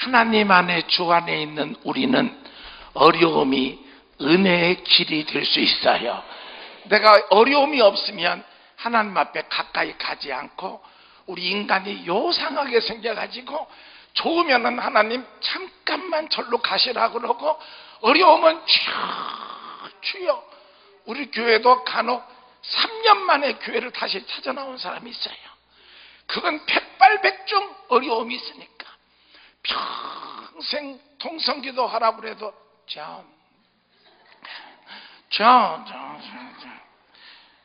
하나님 안에 주 안에 있는 우리는 어려움이 은혜의 길이 될 수 있어요. 내가 어려움이 없으면 하나님 앞에 가까이 가지 않고 우리 인간이 요상하게 생겨가지고 좋으면은 하나님 잠깐만 절로 가시라 그러고 어려우면 주여. 우리 교회도 간혹 3년 만에 교회를 다시 찾아 나온 사람이 있어요. 그건 백발백중 어려움이 있으니까 평생 통성기도 하라고 그래도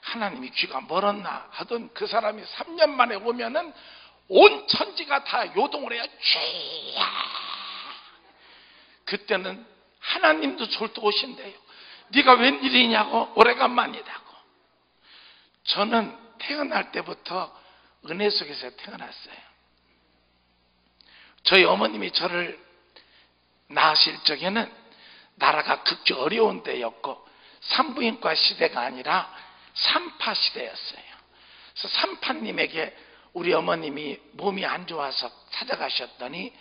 하나님이 귀가 멀었나 하던 그 사람이 3년 만에 오면은 온 천지가 다 요동을 해요. 주야. 그때는 하나님도 절도 오신대요. 네가 웬일이냐고. 오래간만이라고. 저는 태어날 때부터 은혜 속에서 태어났어요. 저희 어머님이 저를 낳으실 적에는 나라가 극히 어려운 때였고 산부인과 시대가 아니라 산파 시대였어요. 그래서 산파님에게 우리 어머님이 몸이 안 좋아서 찾아가셨더니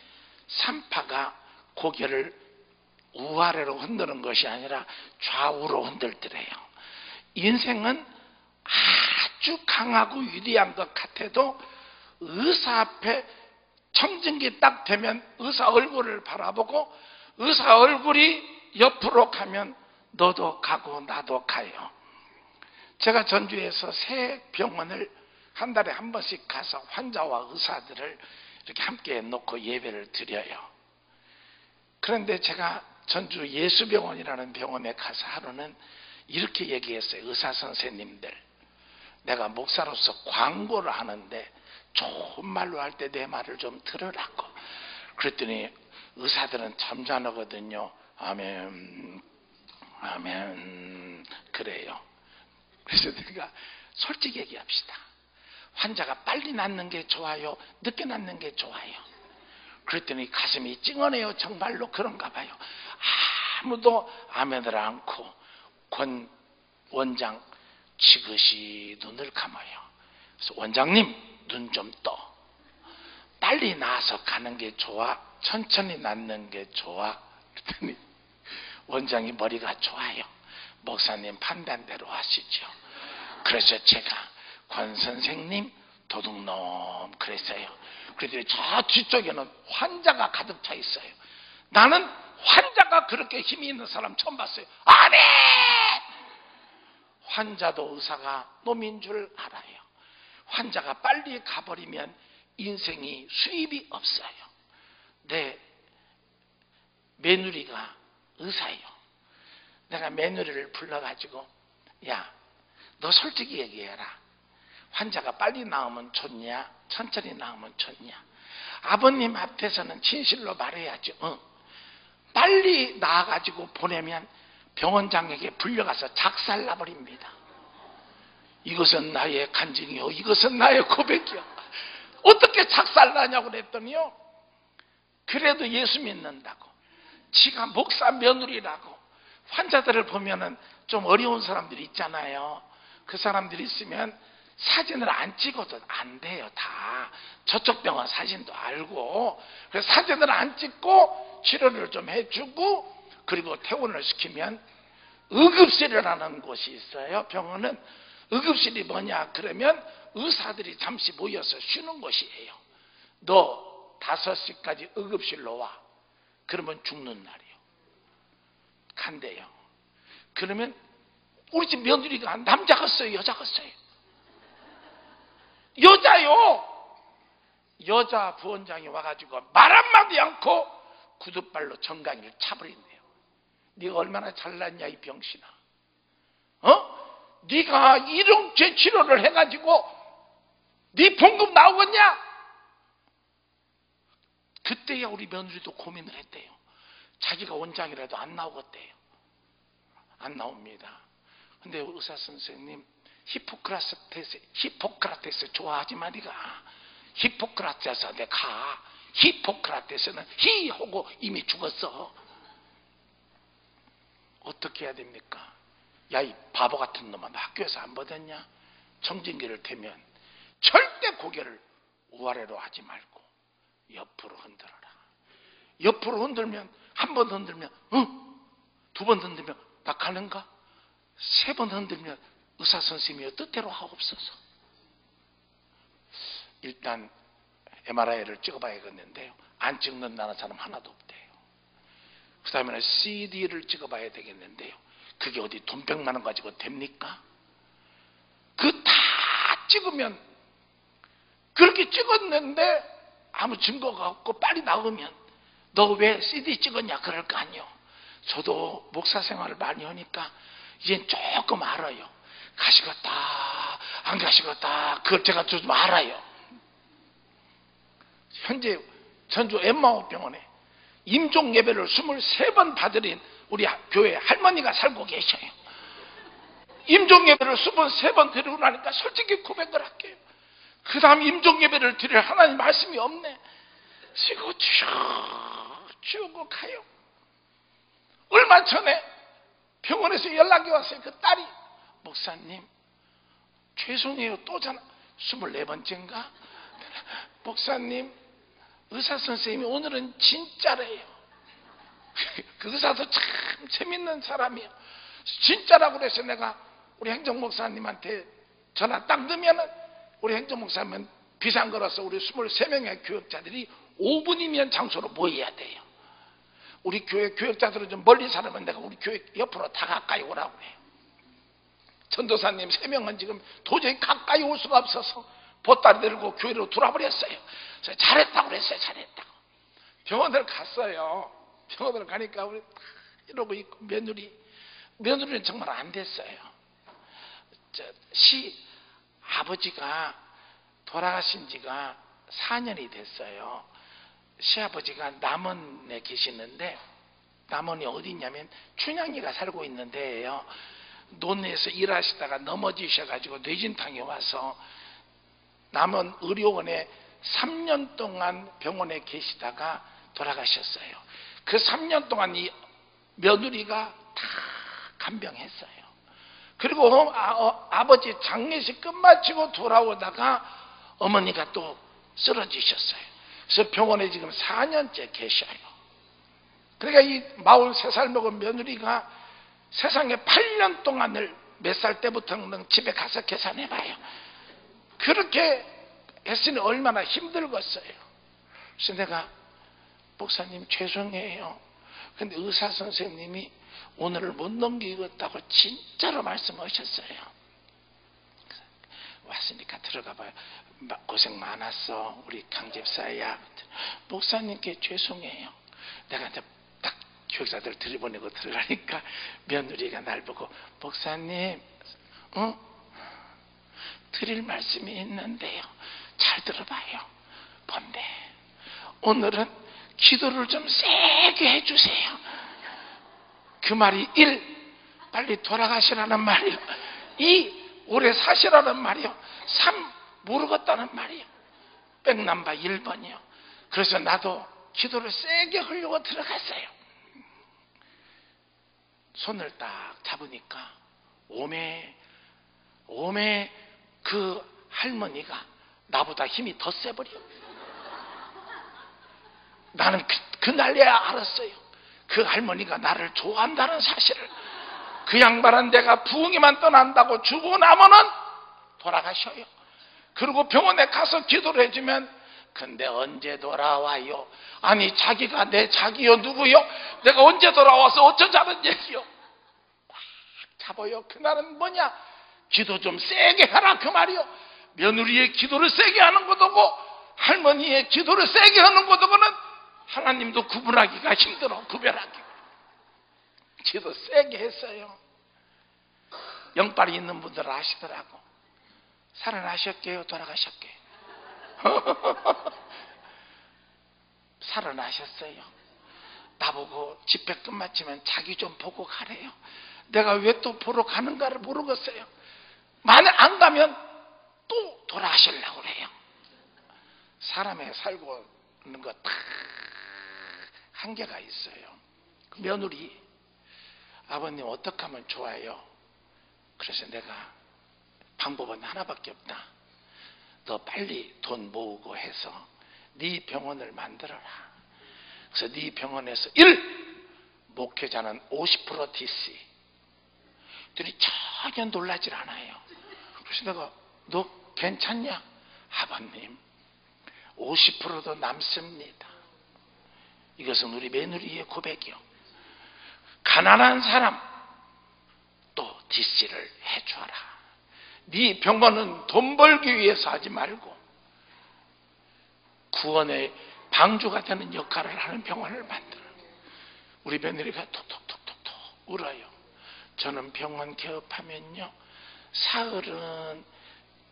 산파가 고개를 우아래로 흔드는 것이 아니라 좌우로 흔들더래요. 인생은 아주 강하고 위대한 것 같아도 의사 앞에 청진기 딱 되면 의사 얼굴을 바라보고 의사 얼굴이 옆으로 가면 너도 가고 나도 가요. 제가 전주에서 새 병원을 한 달에 한 번씩 가서 환자와 의사들을 이렇게 함께 놓고 예배를 드려요. 그런데 제가 전주 예수병원이라는 병원에 가서 하루는 이렇게 얘기했어요. 의사 선생님들, 내가 목사로서 광고를 하는데 좋은 말로 할 때 내 말을 좀 들으라고. 그랬더니 의사들은 점잖하거든요. 아멘, 아멘, 그래요. 그래서 내가 솔직히 얘기합시다. 환자가 빨리 낫는 게 좋아요? 늦게 낫는 게 좋아요? 그랬더니 가슴이 찡하네요. 정말로 그런가 봐요. 아무도 아멘을 않고 권 원장 지그시 눈을 감아요. 그래서 원장님 눈 좀 떠. 빨리 나아서 가는 게 좋아? 천천히 낫는 게 좋아? 그랬더니 원장이 머리가 좋아요. 목사님 판단대로 하시죠. 그래서 제가 권 선생님 도둑놈 그랬어요. 그랬더니 저 뒤쪽에는 환자가 가득 차 있어요. 나는 환자가 그렇게 힘이 있는 사람 처음 봤어요. 아멘! 환자도 의사가 놈인 줄 알아요. 환자가 빨리 가버리면 인생이 수입이 없어요. 내 며느리가 의사예요. 내가 며느리를 불러가지고 야, 너 솔직히 얘기해라. 환자가 빨리 나으면 좋냐? 천천히 나으면 좋냐? 아버님 앞에서는 진실로 말해야지. 빨리 나아가지고 보내면 병원장에게 불려가서 작살나버립니다. 이것은 나의 간증이요, 이것은 나의 고백이요. 어떻게 작살나냐고 그랬더니요, 그래도 예수 믿는다고, 지가 목사 며느리라고. 환자들을 보면은 좀 어려운 사람들이 있잖아요. 그 사람들이 있으면 사진을 안 찍어도 안 돼요. 다 저쪽 병원 사진도 알고. 그래서 사진을 안 찍고 치료를 좀 해주고, 그리고 퇴원을 시키면 응급실이라는 곳이 있어요. 병원은 응급실이 뭐냐 그러면 의사들이 잠시 모여서 쉬는 곳이에요. 너 5시까지 응급실로 와. 그러면 죽는 날이에요. 간대요. 그러면 우리 집 며느리가 남자가 써요, 여자가 써요? 여자요. 여자 부원장이 와가지고 말 한마디 않고 구두발로 정강이를 차버린대요. 네가 얼마나 잘났냐 이 병신아. 네가 이런 죄 치료를 해가지고 네 봉급 나오겠냐? 그때야 우리 며느리도 고민을 했대요. 자기가 원장이라도 안 나오겠대요. 안 나옵니다. 근데 의사 선생님, 히포크라테스 좋아하지만 네가 히포크라테스 내 가. 히포크라테스는 히 하고 이미 죽었어. 어떻게 해야 됩니까? 야, 이 바보 같은 놈아, 너 학교에서 안 받았냐? 청진기를 대면 절대 고개를 우아래로 하지 말고 옆으로 흔들어라. 옆으로 흔들면, 한 번 흔들면 두 번 흔들면 나 가는가? 세 번 흔들면 의사 선생님이여 뜻대로 하옵소서. 일단 MRI를 찍어봐야겠는데요, 안 찍는다는 사람 하나도 없대요. 그 다음에는 CD를 찍어봐야 되겠는데요, 그게 어디 돈 100만 원 가지고 됩니까? 그 다 찍으면, 그렇게 찍었는데 아무 증거가 없고 빨리 나오면 너 왜 CD 찍었냐 그럴 거 아니요. 저도 목사 생활을 많이 하니까 이젠 조금 알아요. 가시겠다 안 가시겠다 그걸 제가 좀 알아요. 현재 전주 엠마오병원에 임종 예배를 23번 받으린 우리 교회 할머니가 살고 계셔요. 임종 예배를 23번 드리고 나니까 솔직히 고백을 할게요. 그 다음 임종 예배를 드릴 하나님 말씀이 없네. 지고 쭉 가요. 얼마 전에 병원에서 연락이 왔어요. 그 딸이, 목사님 죄송해요, 또 전화, 24번째인가? 목사님 의사 선생님이 오늘은 진짜래요. 그 의사도 참 재밌는 사람이에요. 진짜라고 그래서 내가 우리 행정목사님한테 전화 딱 넣으면은, 우리 행정목사님은 비상 걸어서 우리 23명의 교역자들이 5분이면 장소로 모여야 돼요. 우리 교회 교역자들은 좀 멀리 살면 내가 우리 교회 옆으로 다 가까이 오라고 해요. 전도사님 3명은 지금 도저히 가까이 올 수가 없어서 보따리 들고 교회로 돌아버렸어요. 그래서 잘했다고 그랬어요. 잘했다고. 병원을 갔어요. 병원을 가니까 우리 이러고 있고, 며느리는 정말 안 됐어요. 아버지가 돌아가신 지가 4년이 됐어요. 시아버지가 남원에 계시는데, 남원이 어디 있냐면 춘향이가 살고 있는 데예요. 논에서 일하시다가 넘어지셔가지고 뇌진탕에 와서 남원 의료원에 3년 동안 병원에 계시다가 돌아가셨어요. 그 3년 동안 이 며느리가 다 간병했어요. 그리고 아버지 장례식 끝마치고 돌아오다가 어머니가 또 쓰러지셨어요. 그래서 병원에 지금 4년째 계셔요. 그러니까 이 43살 먹은 며느리가 세상에 8년 동안을 몇 살 때부터는 집에 가서 계산해봐요. 그렇게 했으니 얼마나 힘들겠어요. 그래서 내가, 목사님 죄송해요, 근데 의사 선생님이 오늘을 못 넘기겠다고 진짜로 말씀하셨어요. 왔으니까 들어가봐요. 고생 많았어 우리 강 집사야. 목사님께 죄송해요. 내가 이제 딱 교육사들 들이보내고 들어가니까 며느리가 날 보고, 목사님 드릴 말씀이 있는데요, 잘 들어봐요. 뭔데? 오늘은 기도를 좀 세게 해주세요. 그 말이 1. 빨리 돌아가시라는 말이요. 2. 오래 사시라는 말이요. 3. 모르겠다는 말이요. 백남바 1번이요. 그래서 나도 기도를 세게 하려고 들어갔어요. 손을 딱 잡으니까 오메 그 할머니가 나보다 힘이 더 세버려. 나는 그 날에야 알았어요. 그 할머니가 나를 좋아한다는 사실을. 그 양반은 내가 부흥이만 떠난다고 주고 나면은 돌아가셔요. 그리고 병원에 가서 기도를 해주면, 근데 언제 돌아와요? 아니 자기가 내 자기요 누구요? 내가 언제 돌아와서 어쩌자는 얘기요? 막 잡아요. 그날은 뭐냐? 기도 좀 세게 하라 그 말이요. 며느리의 기도를 세게 하는 것도고 할머니의 기도를 세게 하는 것도고는 하나님도 구분하기가 힘들어. 구별하기가. 기도 세게 했어요. 영빨이 있는 분들은 아시더라고. 살아나셨게요? 돌아가셨게요? 살아나셨어요. 나보고 집회 끝마치면 자기 좀 보고 가래요. 내가 왜 또 보러 가는가를 모르겠어요. 만약 안 가면 또 돌아가시려고 그래요. 사람의 살고 있는 거 다 한계가 있어요. 그 며느리, 아버님 어떻게 하면 좋아요? 그래서 내가 방법은 하나밖에 없다. 너 빨리 돈 모으고 해서 네 병원을 만들어라. 그래서 네 병원에서 1. 목회자는 50% DC. 들이 전혀 놀라질 않아요. 그래서 내가 너 괜찮냐? 아버님 50%도 남습니다. 이것은 우리 며느리의 고백이요. 가난한 사람 또 DC를 해줘라. 네 병원은 돈 벌기 위해서 하지 말고 구원의 방주가 되는 역할을 하는 병원을 만들어. 우리 며느리가 톡톡톡톡톡 울어요. 저는 병원 개업하면요, 사흘은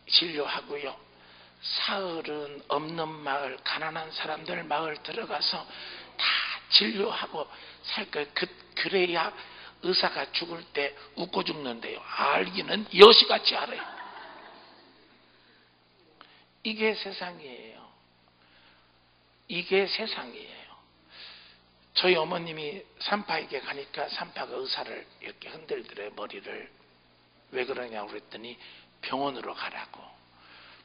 진료하고요, 사흘은 없는 마을, 가난한 사람들 마을 들어가서 다 진료하고 살 거예요. 그래야 의사가 죽을 때 웃고 죽는데요. 알기는 여시같이 알아요. 이게 세상이에요. 이게 세상이에요. 저희 어머님이 산파에게 가니까 산파가 의사를 이렇게 흔들더래요. 머리를. 왜 그러냐고 그랬더니 병원으로 가라고.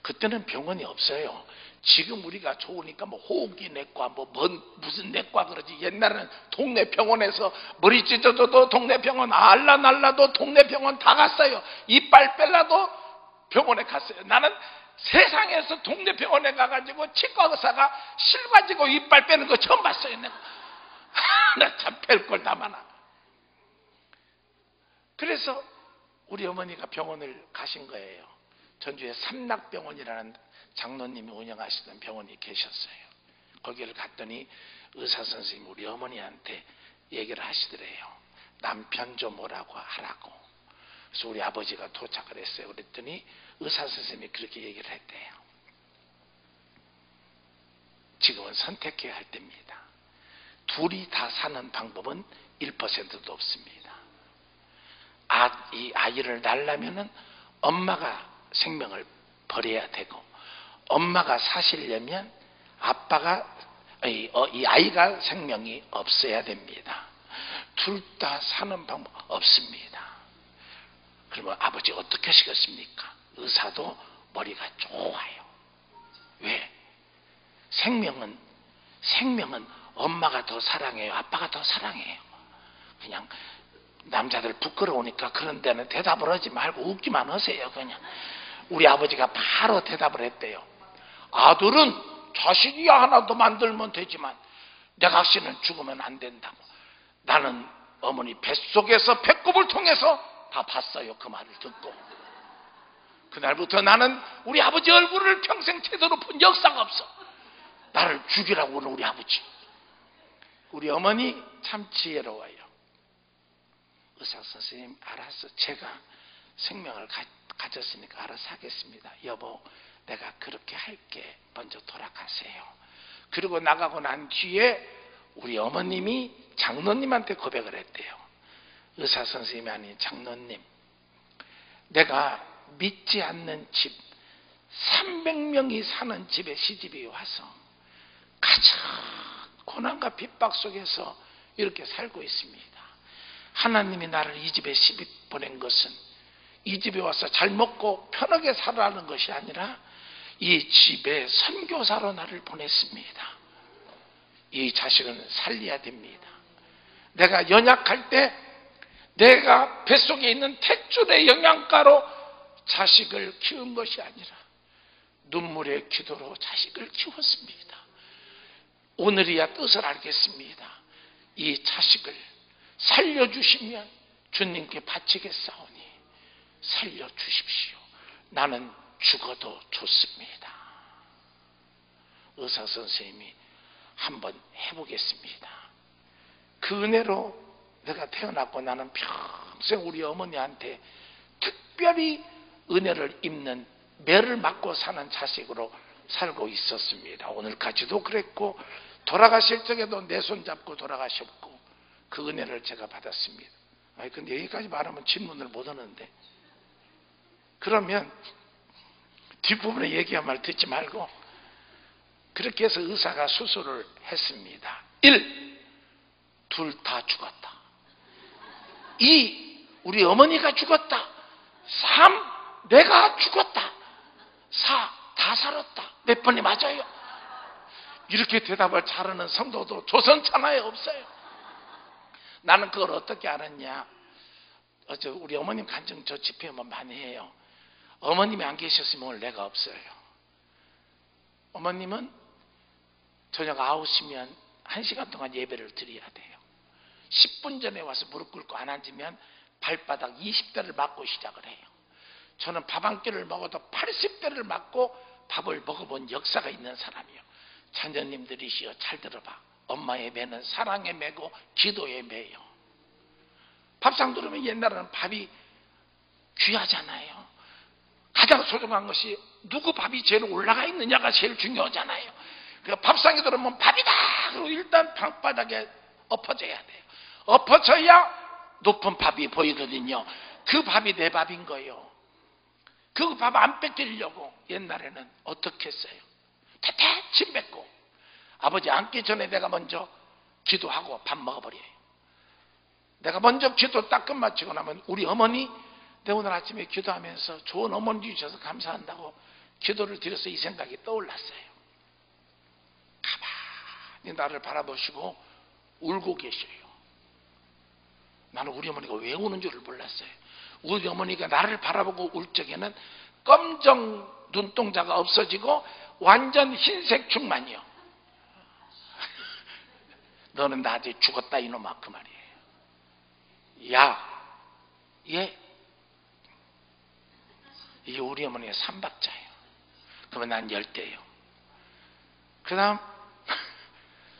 그때는 병원이 없어요. 지금 우리가 좋으니까 뭐 호흡기 내과 무슨 내과 그러지. 옛날에는 동네 병원에서 머리 찢어져도 동네 병원, 알라날라도 동네 병원 다 갔어요. 이빨 뺄라도 병원에 갔어요. 나는 세상에서 동네 병원에 가가지고 치과 의사가 실 가지고 이빨 빼는 거 처음 봤어요. 내가 나 참 뺄 걸 다 많아. 그래서 우리 어머니가 병원을 가신 거예요. 전주에 삼락병원이라는 장로님이 운영하시던 병원이 계셨어요. 거기를 갔더니 의사 선생님이 우리 어머니한테 얘기를 하시더래요. 남편 좀 오라고 하라고. 그래서 우리 아버지가 도착을 했어요. 그랬더니 의사 선생님이 그렇게 얘기를 했대요. 지금은 선택해야 할 때입니다. 둘이 다 사는 방법은 1%도 없습니다. 이 아이를 낳으려면 엄마가 생명을 버려야 되고, 엄마가 사시려면 이 아이가 생명이 없어야 됩니다. 둘 다 사는 방법 없습니다. 그러면 아버지 어떻게 하시겠습니까? 의사도 머리가 좋아요. 왜? 생명은 엄마가 더 사랑해요, 아빠가 더 사랑해요. 그냥 남자들 부끄러우니까 그런 데는 대답을 하지 말고 웃기만 하세요. 그냥 우리 아버지가 바로 대답을 했대요. 아들은 자식이야 하나도 만들면 되지만 내 각시는 죽으면 안 된다고. 나는 어머니 뱃속에서 배꼽을 통해서 다 봤어요. 그 말을 듣고 그날부터 나는 우리 아버지 얼굴을 평생 제대로 본 역사가 없어. 나를 죽이라고 하는 우리 아버지. 우리 어머니 참 지혜로워요. 의사 선생님, 알았어. 제가 생명을 가졌으니까 알아서 하겠습니다. 여보, 내가 그렇게 할게. 먼저 돌아가세요. 그리고 나가고 난 뒤에 우리 어머님이 장로님한테 고백을 했대요. 의사 선생님이 아닌 장로님, 내가 믿지 않는 집 300명이 사는 집에 시집이 와서 가장 고난과 핍박 속에서 이렇게 살고 있습니다. 하나님이 나를 이 집에 시집 보낸 것은 이 집에 와서 잘 먹고 편하게 살아라는 것이 아니라 이 집에 선교사로 나를 보냈습니다. 이 자식은 살려야 됩니다. 내가 연약할 때 내가 뱃속에 있는 탯줄의 영양가로 자식을 키운 것이 아니라 눈물의 기도로 자식을 키웠습니다. 오늘이야 뜻을 알겠습니다. 이 자식을 살려주시면 주님께 바치겠사오니 살려주십시오. 나는 죽어도 좋습니다. 의사 선생님이 한번 해보겠습니다. 그 은혜로 내가 태어났고 나는 평생 우리 어머니한테 특별히 은혜를 입는 매를 맞고 사는 자식으로 살고 있었습니다. 오늘까지도 그랬고 돌아가실 적에도 내 손 잡고 돌아가셨고 그 은혜를 제가 받았습니다. 아니 근데 여기까지 말하면 질문을 못 하는데, 그러면 뒷부분에 얘기한 말 듣지 말고 그렇게 해서 의사가 수술을 했습니다. 1. 둘 다 죽었다. 2. 우리 어머니가 죽었다. 3. 내가 죽었다. 4. 다 살았다. 몇 번이 맞아요? 이렇게 대답을 잘하는 성도도 조선 천하에 없어요. 나는 그걸 어떻게 알았냐? 어제 우리 어머님 간증 저 집회 뭐 많이 해요. 어머님이 안 계셨으면 오늘 내가 없어요. 어머님은 저녁 9시면 1시간 동안 예배를 드려야 돼요. 10분 전에 와서 무릎 꿇고 안 앉으면 발바닥 20대를 맞고 시작을 해요. 저는 밥 한 끼를 먹어도 80대를 맞고 밥을 먹어본 역사가 있는 사람이에요. 자녀님들이시여 잘 들어봐. 엄마의 매는 사랑의 매고 기도의 매요. 밥상 들으면 옛날에는 밥이 귀하잖아요. 가장 소중한 것이 누구 밥이 제일 올라가 있느냐가 제일 중요하잖아요. 그러니까 밥상에 들으면 밥이다. 그리고 일단 방바닥에 엎어져야 돼요. 엎어져야 높은 밥이 보이거든요. 그 밥이 내 밥인 거예요. 그 밥 안 뺏기려고 옛날에는 어떻게 했어요? 태태 침 뱉고 아버지 앉기 전에 내가 먼저 기도하고 밥 먹어버려요. 내가 먼저 기도 딱 끝마치고 나면 우리 어머니 내 오늘 아침에 기도하면서 좋은 어머니 주셔서 감사한다고 기도를 드려서 이 생각이 떠올랐어요. 가만히 나를 바라보시고 울고 계셔요. 나는 우리 어머니가 왜 우는 줄을 몰랐어요. 우리 어머니가 나를 바라보고 울 적에는 검정 눈동자가 없어지고 완전 흰색 충만이요. 너는 나한테 죽었다 이놈아 그 말이에요. 야, 얘 이게 우리 어머니의 3박자예요. 그러면 난 10대예요. 그 다음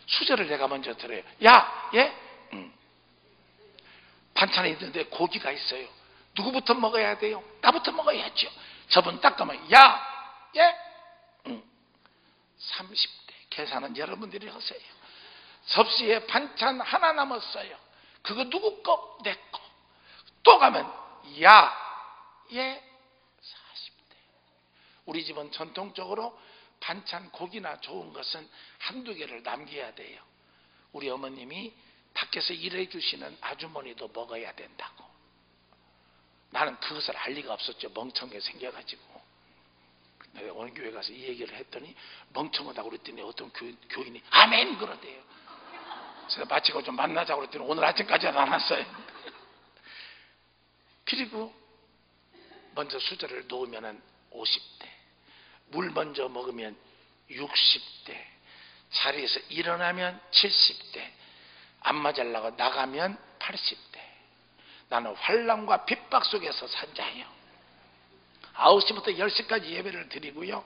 수저를 내가 먼저 들어요. 야, 얘 반찬이 있는데 고기가 있어요. 누구부터 먹어야 돼요? 나부터 먹어야죠. 저분 딱 가면 야, 얘 30대 계산은 여러분들이 하세요. 접시에 반찬 하나 남았어요. 그거 누구 거? 내 거. 또 가면 야, 얘 40대. 우리 집은 전통적으로 반찬 고기나 좋은 것은 한두 개를 남겨야 돼요. 우리 어머님이 밖에서 일해 주시는 아주머니도 먹어야 된다고. 나는 그것을 알 리가 없었죠. 멍청하게 생겨가지고. 내가 어느 교회 가서 이 얘기를 했더니 멍청하다고 그랬더니 어떤 교인이 아멘 그러대요. 그래서 마치고 좀 만나자고 그랬더니 오늘 아침까지는 안 왔어요. 그리고 먼저 수저를 놓으면 50대, 물 먼저 먹으면 60대, 자리에서 일어나면 70대, 안 맞으려고 나가면 80대. 나는 환난과 핍박 속에서 산 자예요. 9시부터 10시까지 예배를 드리고요.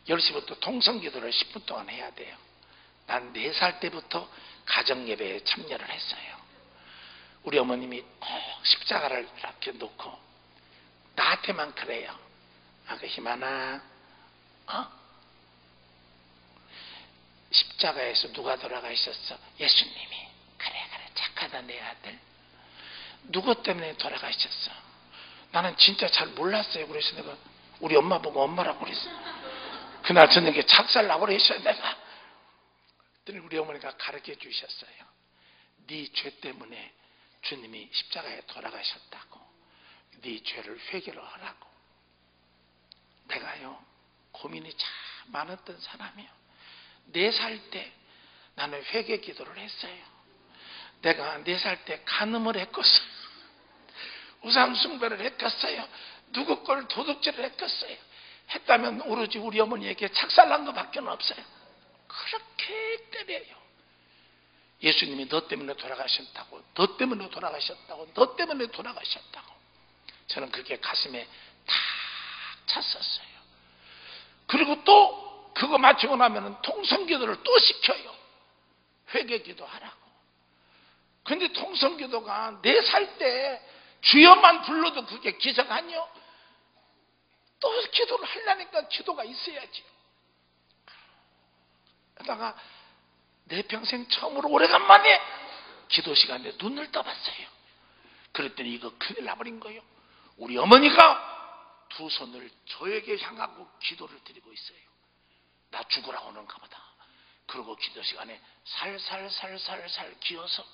10시부터 통성기도를 10분 동안 해야 돼요. 난 4살 때부터 가정예배에 참여를 했어요. 우리 어머님이 꼭 십자가를 이렇게 놓고 나한테만 그래요. 아그 희만아, 십자가에서 누가 돌아가셨어? 예수님이. 그래 착하다 내 아들. 누구 때문에 돌아가셨어? 나는 진짜 잘 몰랐어요. 그래서 내가 우리 엄마 보고 엄마라고 그랬어. 그날 저녁에 착살나고 그랬어요 내가. 그랬더니 우리 어머니가 가르쳐 주셨어요. 네 죄 때문에 주님이 십자가에 돌아가셨다고. 네 죄를 회개를 하라고. 내가요 고민이 참 많았던 사람이에요. 4살 때 나는 회개 기도를 했어요. 내가 4살 때 간음을 했겠어요. 우상 숭배를 했겠어요. 누구 걸 도둑질을 했겠어요. 했다면 오로지 우리 어머니에게 착살난 것밖에 없어요. 그렇게 때려요. 예수님이 너 때문에 돌아가셨다고, 너 때문에 돌아가셨다고, 너 때문에 돌아가셨다고. 저는 그게 가슴에 탁 찼었어요. 그리고 또 그거 마치고 나면 통성기도를 또 시켜요. 회개기도 하라고. 근데 통성기도가 4살 때 주여만 불러도 그게 기적 아니요? 또 기도를 하려니까 기도가 있어야지. 그러다가 내 평생 처음으로 오래간만에 기도 시간에 눈을 떠봤어요. 그랬더니 이거 큰일 나버린 거예요. 우리 어머니가 2 손을 저에게 향하고 기도를 드리고 있어요. 나 죽으라고 하는가 보다. 그리고 기도 시간에 살살살살살 기어서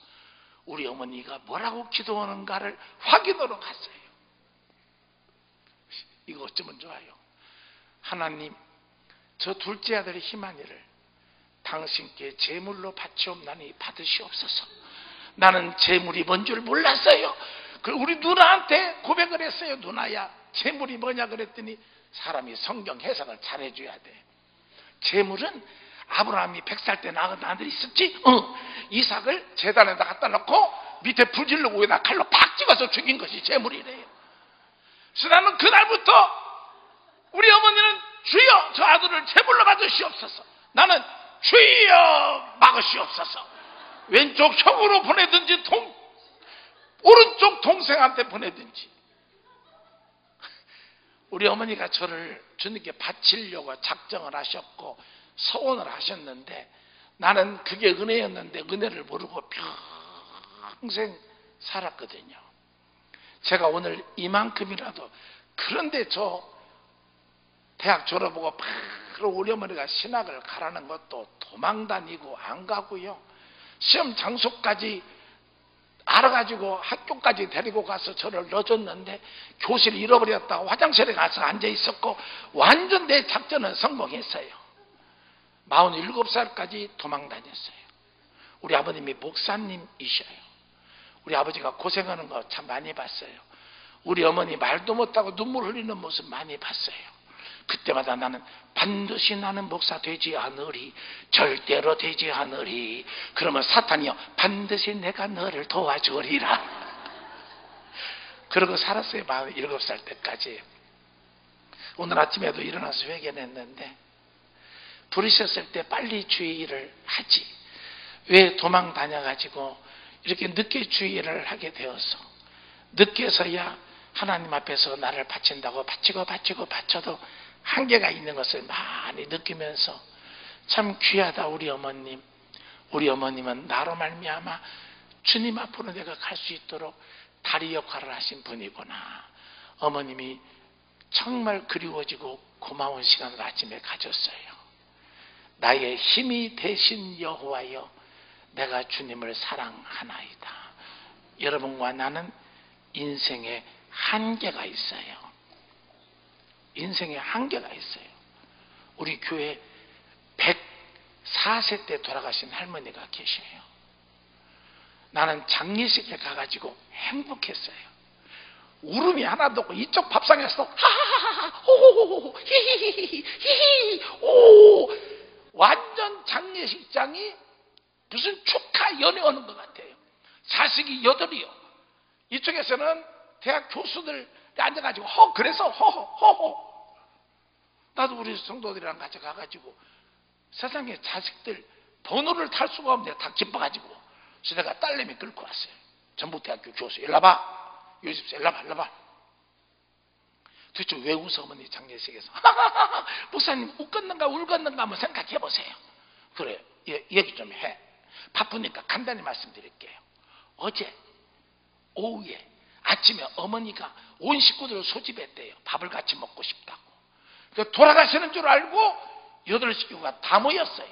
우리 어머니가 뭐라고 기도하는가를 확인하러 갔어요. 이거 어쩌면 좋아요. 하나님, 저 둘째 아들의 희만이를 당신께 제물로 바치옵나니 받으시옵소서. 나는 제물이 뭔 줄 몰랐어요. 우리 누나한테 고백을 했어요. 누나야, 제물이 뭐냐 그랬더니 사람이 성경 해석을 잘해줘야 돼. 제물은 아브라함이 100살 때 낳은 아들이 있었지? 이삭을 제단에다 갖다 놓고 밑에 불 지르고 위에다 칼로 팍 찍어서 죽인 것이 제물이래요. 그래서 나는 그날부터 우리 어머니는 주여 저 아들을 제물로 받으시옵소서, 나는 주여 막으시옵소서. 왼쪽 형으로 보내든지 오른쪽 동생한테 보내든지. 우리 어머니가 저를 주님께 바치려고 작정을 하셨고 서원을 하셨는데 나는 그게 은혜였는데 은혜를 모르고 평생 살았거든요. 제가 오늘 이만큼이라도, 그런데 저 대학 졸업하고 바로 우리 어머니가 신학을 가라는 것도 도망 다니고 안 가고요. 시험 장소까지 알아가지고 학교까지 데리고 가서 저를 넣어줬는데 교실 잃어버렸다고 화장실에 가서 앉아 있었고 완전 내 작전은 성공했어요. 47살까지 도망 다녔어요. 우리 아버님이 목사님이셔요. 우리 아버지가 고생하는 거 참 많이 봤어요. 우리 어머니 말도 못하고 눈물 흘리는 모습 많이 봤어요. 그때마다 나는 반드시 나는 목사 되지 않으리, 절대로 되지 않으리. 그러면 사탄이요, 반드시 내가 너를 도와주리라. 그러고 살았어요. 47살 때까지. 오늘 아침에도 일어나서 회개했는데 부르셨을 때 빨리 주의를 하지, 왜 도망 다녀가지고 이렇게 늦게 주의를 하게 되어서, 늦게서야 하나님 앞에서 나를 바친다고 바쳐도 한계가 있는 것을 많이 느끼면서 참 귀하다 우리 어머님. 우리 어머님은 나로 말미암아 주님 앞으로 내가 갈 수 있도록 다리 역할을 하신 분이구나. 어머님이 정말 그리워지고 고마운 시간을 아침에 가졌어요. 나의 힘이 되신 여호와여, 내가 주님을 사랑하나이다. 여러분과 나는 인생에 한계가 있어요. 인생에 한계가 있어요. 우리 교회 104세 때 돌아가신 할머니가 계셔요. 나는 장례식에 가가지고 행복했어요. 울음이 하나도 없고 이쪽 밥상에서도 하하하하 호호호호 히히히히 오, 완전 장례식장이 무슨 축하 연회 오는 것 같아요. 자식이 8이요. 이쪽에서는 대학 교수들 앉아가지고 그래서 호호. 나도 우리 성도들이랑 같이 가가지고 세상에 자식들 번호를 탈 수가 없는데 다 기뻐가지고, 그래서 내가 딸내미 끌고 왔어요. 전북대학교 교수. 일러봐. 요집사 일러봐. 도대체 왜 웃어 어머니 장례식에서? 목사님 웃겠는가 울겠는가 한번 생각해 보세요. 그래, 얘기 좀 해. 바쁘니까 간단히 말씀드릴게요. 어제 오후에 아침에 어머니가 온 식구들을 소집했대요. 밥을 같이 먹고 싶다고. 돌아가시는 줄 알고 8식구가 다 모였어요.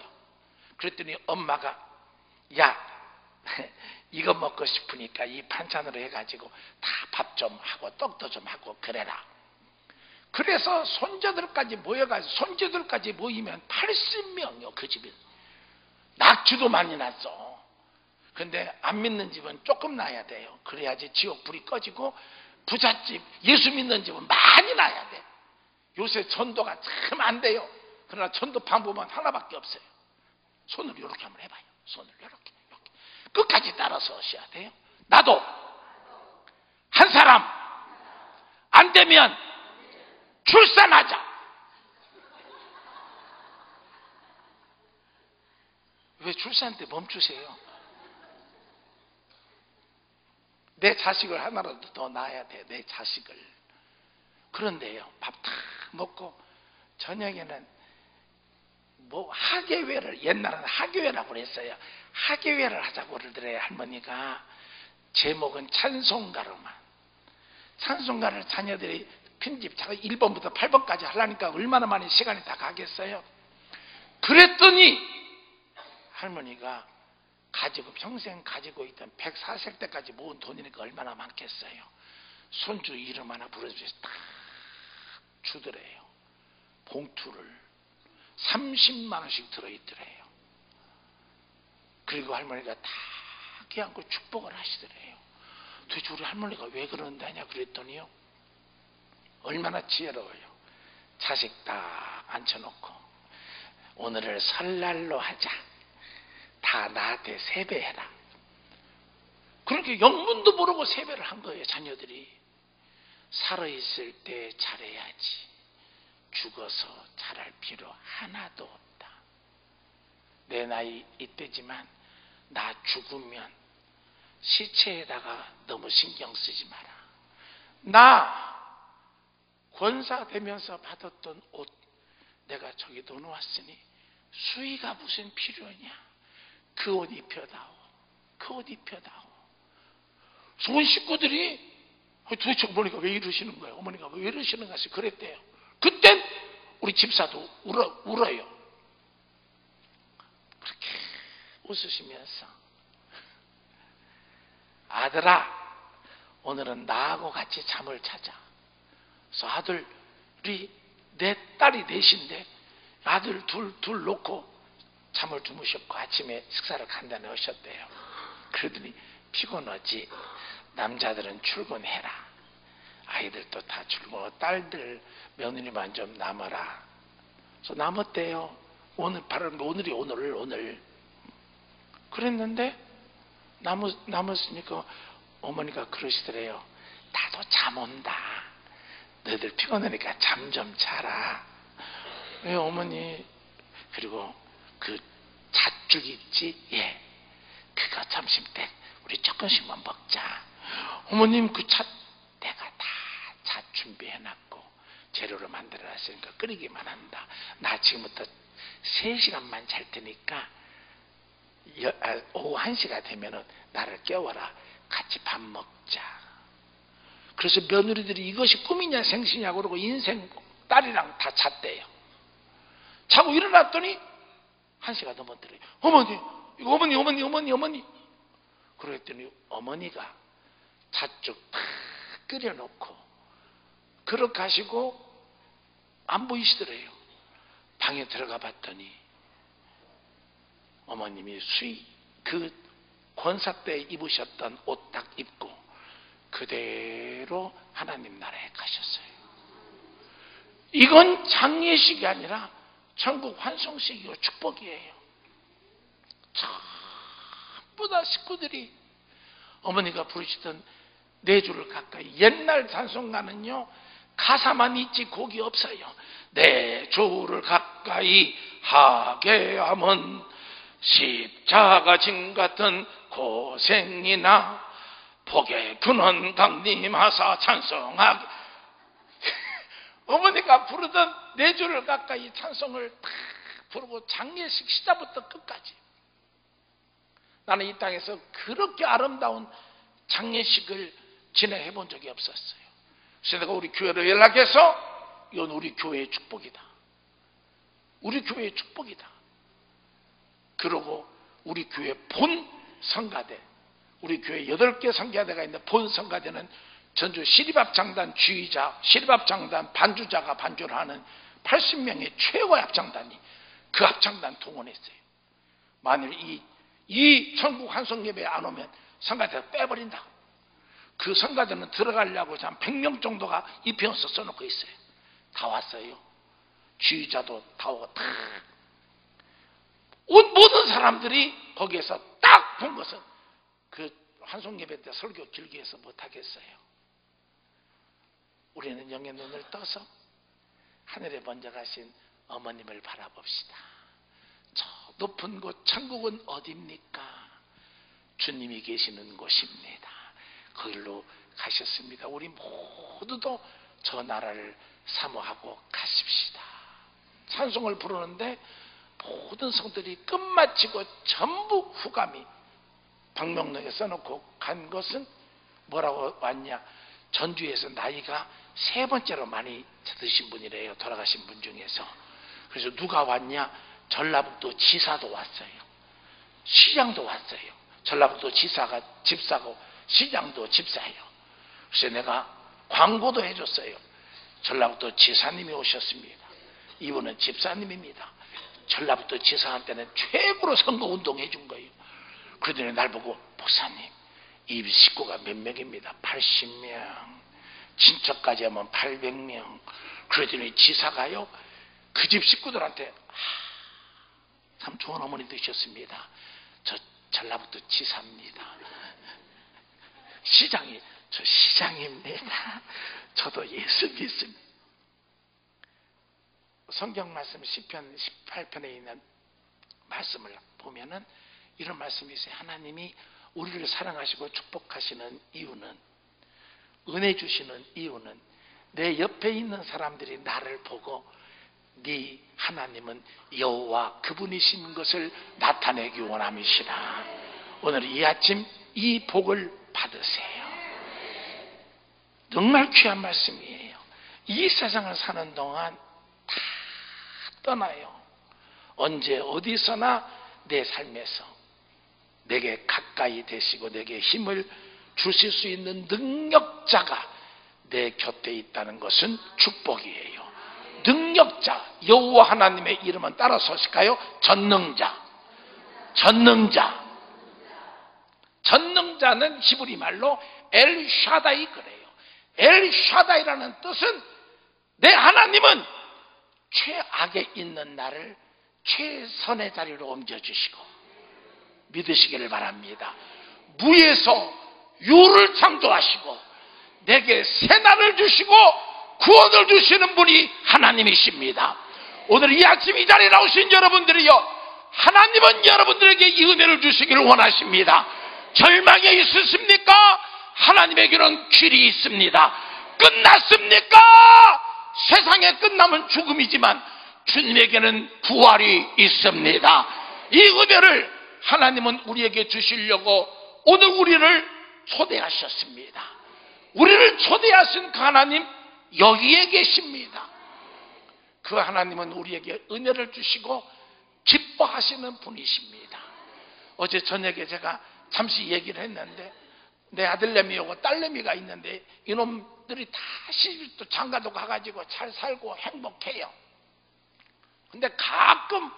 그랬더니 엄마가 야 이거 먹고 싶으니까 이 반찬으로 해가지고 다 밥 좀 하고 떡도 좀 하고 그래라. 그래서 손자들까지 모여가지고, 손주들까지 모이면 80명이요 그 집은. 낙주도 많이 났어. 근데 안 믿는 집은 조금 나야 돼요. 그래야지 지옥 불이 꺼지고 부잣집 예수 믿는 집은 많이 나야 돼. 요새 전도가 참 안 돼요. 그러나 전도 방법은 하나밖에 없어요. 손을 이렇게 한번 해봐요. 손을 이렇게 끝까지 따라서 하셔야 돼요. 나도 한 사람 안 되면 출산하자. 왜 출산 때 멈추세요? 내 자식을 하나라도 더 낳아야 돼. 내 자식을. 그런데요, 밥 다 먹고 저녁에는 하계회를, 옛날에는 하교회라고 그랬어요. 하교회를 하자고 그러더래요. 할머니가. 제목은 찬송가로만. 찬송가를 자녀들이 편집 1번부터 8번까지 하려니까 얼마나 많이 시간이 다 가겠어요. 그랬더니 할머니가 평생 가지고 있던 104세 때까지 모은 돈이니까 얼마나 많겠어요. 손주 이름 하나 불러주셔서 딱 주더래요. 봉투를 30만 원씩 들어있더래요. 그리고 할머니가 다 껴안고 축복을 하시더래요. 도대체 우리 할머니가 왜 그런다냐 그랬더니요, 얼마나 지혜로워요. 자식 다 앉혀놓고 오늘을 설날로 하자. 다 나한테 세배해라. 그렇게 영문도 모르고 세배를 한 거예요. 자녀들이. 살아있을 때 잘해야지 죽어서 잘할 필요 하나도 없다. 내 나이 이때지만 나 죽으면 시체에다가 너무 신경 쓰지 마라. 나 권사 되면서 받았던 옷 내가 저기 넣어놓았으니 수의가 무슨 필요냐. 그 옷 입혀다오. 그 옷 입혀다오. 좋은 식구들이 도대체 어머니가 왜 이러시는 거예요? 어머니가 왜 이러시는가 해서 그랬대요. 그땐 우리 집사도 울어요. 그렇게 웃으시면서 아들아 오늘은 나하고 같이 잠을 자자. 그래서 아들이 내 딸이 넷인데 아들 둘 놓고 잠을 주무셨고 아침에 식사를 간단히 하셨대요. 그러더니 피곤하지. 남자들은 출근해라. 아이들도 다 출근하고 딸들 며느리만 좀 남아라. 그래서 남았대요. 오늘 바로 오늘 그랬는데 남았으니까 어머니가 그러시더래요. 나도 잠 온다. 너희들 피곤하니까 잠 좀 자라. 왜 어머니? 그리고 그 잣죽 있지? 예. 그거 점심때 우리 조금씩만 먹자. 어머님 그 잣 내가 다 잣 준비해놨고 재료를 만들어놨으니까 끓이기만 한다. 나 지금부터 3시간만 잘 테니까 오후 1시가 되면은 나를 깨워라. 같이 밥 먹자. 그래서 며느리들이 이것이 꿈이냐 생시냐 그러고 인생 딸이랑 다 잤대요. 자고 일어났더니 1시가 넘었더래요. 어머니. 그랬더니 어머니가 잣죽 탁 끓여놓고 그렇게 하시고 안 보이시더래요. 방에 들어가 봤더니 어머님이 그 권사 때 입으셨던 옷 딱 입고 그대로 하나님 나라에 가셨어요. 이건 장례식이 아니라 천국 환송식이고 축복이에요. 전부 다 식구들이 어머니가 부르시던 4주를 가까이 옛날 찬송가는요 가사만 있지 곡이 없어요. 4주를 가까이 하게 하면 십자가 진 같은 고생이나 복의 근원 강림하사 찬송하게 어머니가 부르던 4주를 가까이 찬송을 다 부르고 장례식 시작부터 끝까지 나는 이 땅에서 그렇게 아름다운 장례식을 지내해 본 적이 없었어요. 그래서 내가 우리 교회로 연락해서 이건 우리 교회의 축복이다. 우리 교회의 축복이다. 그러고 우리 교회 본 성가대 우리 교회 8개 성가대가 있는데 본 성가대는 전주 시립합창단 주의자 시립합창단 반주자가 반주를 하는 80명의 최고의 합창단이 그 합창단 동원했어요. 만일 이 천국 환송 예배에 안 오면 성가대가 빼버린다. 그 성가대는 들어가려고 한 100명 정도가 입혀서 써놓고 있어요. 다 왔어요. 주의자도 다 오고 다 모든 사람들이 거기에서 딱 본 것은 그 환송 예배 때 설교 길게 해서 못하겠어요. 우리는 영의 눈을 떠서 하늘에 먼저 가신 어머님을 바라봅시다. 저 높은 곳 천국은 어디입니까? 주님이 계시는 곳입니다. 거기로 가셨습니다. 우리 모두도 저 나라를 사모하고 가십시다. 찬송을 부르는데 모든 성들이 끝마치고 전부 후감이 방명록에 써놓고 간 것은 뭐라고 왔냐? 전주에서 나이가 3번째로 많이 드신 분이래요. 돌아가신 분 중에서. 그래서 누가 왔냐? 전라북도 지사도 왔어요. 시장도 왔어요. 전라북도 지사가 집사고 시장도 집사예요. 그래서 내가 광고도 해줬어요. 전라북도 지사님이 오셨습니다. 이분은 집사님입니다. 전라북도 지사한테는 최고로 선거운동 해준 거예요. 그러더니 날 보고 목사님 이 식구가 몇 명입니다. 80명. 친척까지 하면 800명. 그러더니 지사가요 그 집 식구들한테 참 좋은 어머니 되셨습니다. 저 전라북도 지사입니다. 시장이 저 시장입니다. 저도 예수 믿습니다. 성경 말씀 시편 18편에 있는 말씀을 보면은 이런 말씀이 있어요. 하나님이 우리를 사랑하시고 축복하시는 이유는, 은혜 주시는 이유는 내 옆에 있는 사람들이 나를 보고 네 하나님은 여호와 그분이신 것을 나타내기 원함이시라. 오늘 이 아침 이 복을 받으세요. 정말 귀한 말씀이에요. 이 세상을 사는 동안 다 떠나요. 언제 어디서나 내 삶에서 내게 가까이 되시고 내게 힘을 주실 수 있는 능력자가 내 곁에 있다는 것은 축복이에요. 능력자, 여호와 하나님의 이름은 따라서 하실까요? 전능자. 전능자. 전능자는 히브리 말로 엘샤다이 그래요. 엘샤다이라는 뜻은 내 하나님은 최악에 있는 나를 최선의 자리로 옮겨주시고, 믿으시기를 바랍니다. 무에서 유를 창조하시고 내게 새날을 주시고 구원을 주시는 분이 하나님이십니다. 오늘 이 아침 이 자리에 나오신 여러분들이요, 하나님은 여러분들에게 이 은혜를 주시기를 원하십니다. 절망에 있으십니까? 하나님에게는 길이 있습니다. 끝났습니까? 세상의 끝남은 죽음이지만 주님에게는 부활이 있습니다. 이 은혜를 하나님은 우리에게 주시려고 오늘 우리를 초대하셨습니다. 우리를 초대하신 그 하나님 여기에 계십니다. 그 하나님은 우리에게 은혜를 주시고 기뻐하시는 분이십니다. 어제 저녁에 제가 잠시 얘기를 했는데 내 아들내미 오고 딸내미가 있는데 이놈들이 다 시집도 장가도 가가지고 잘 살고 행복해요. 근데 가끔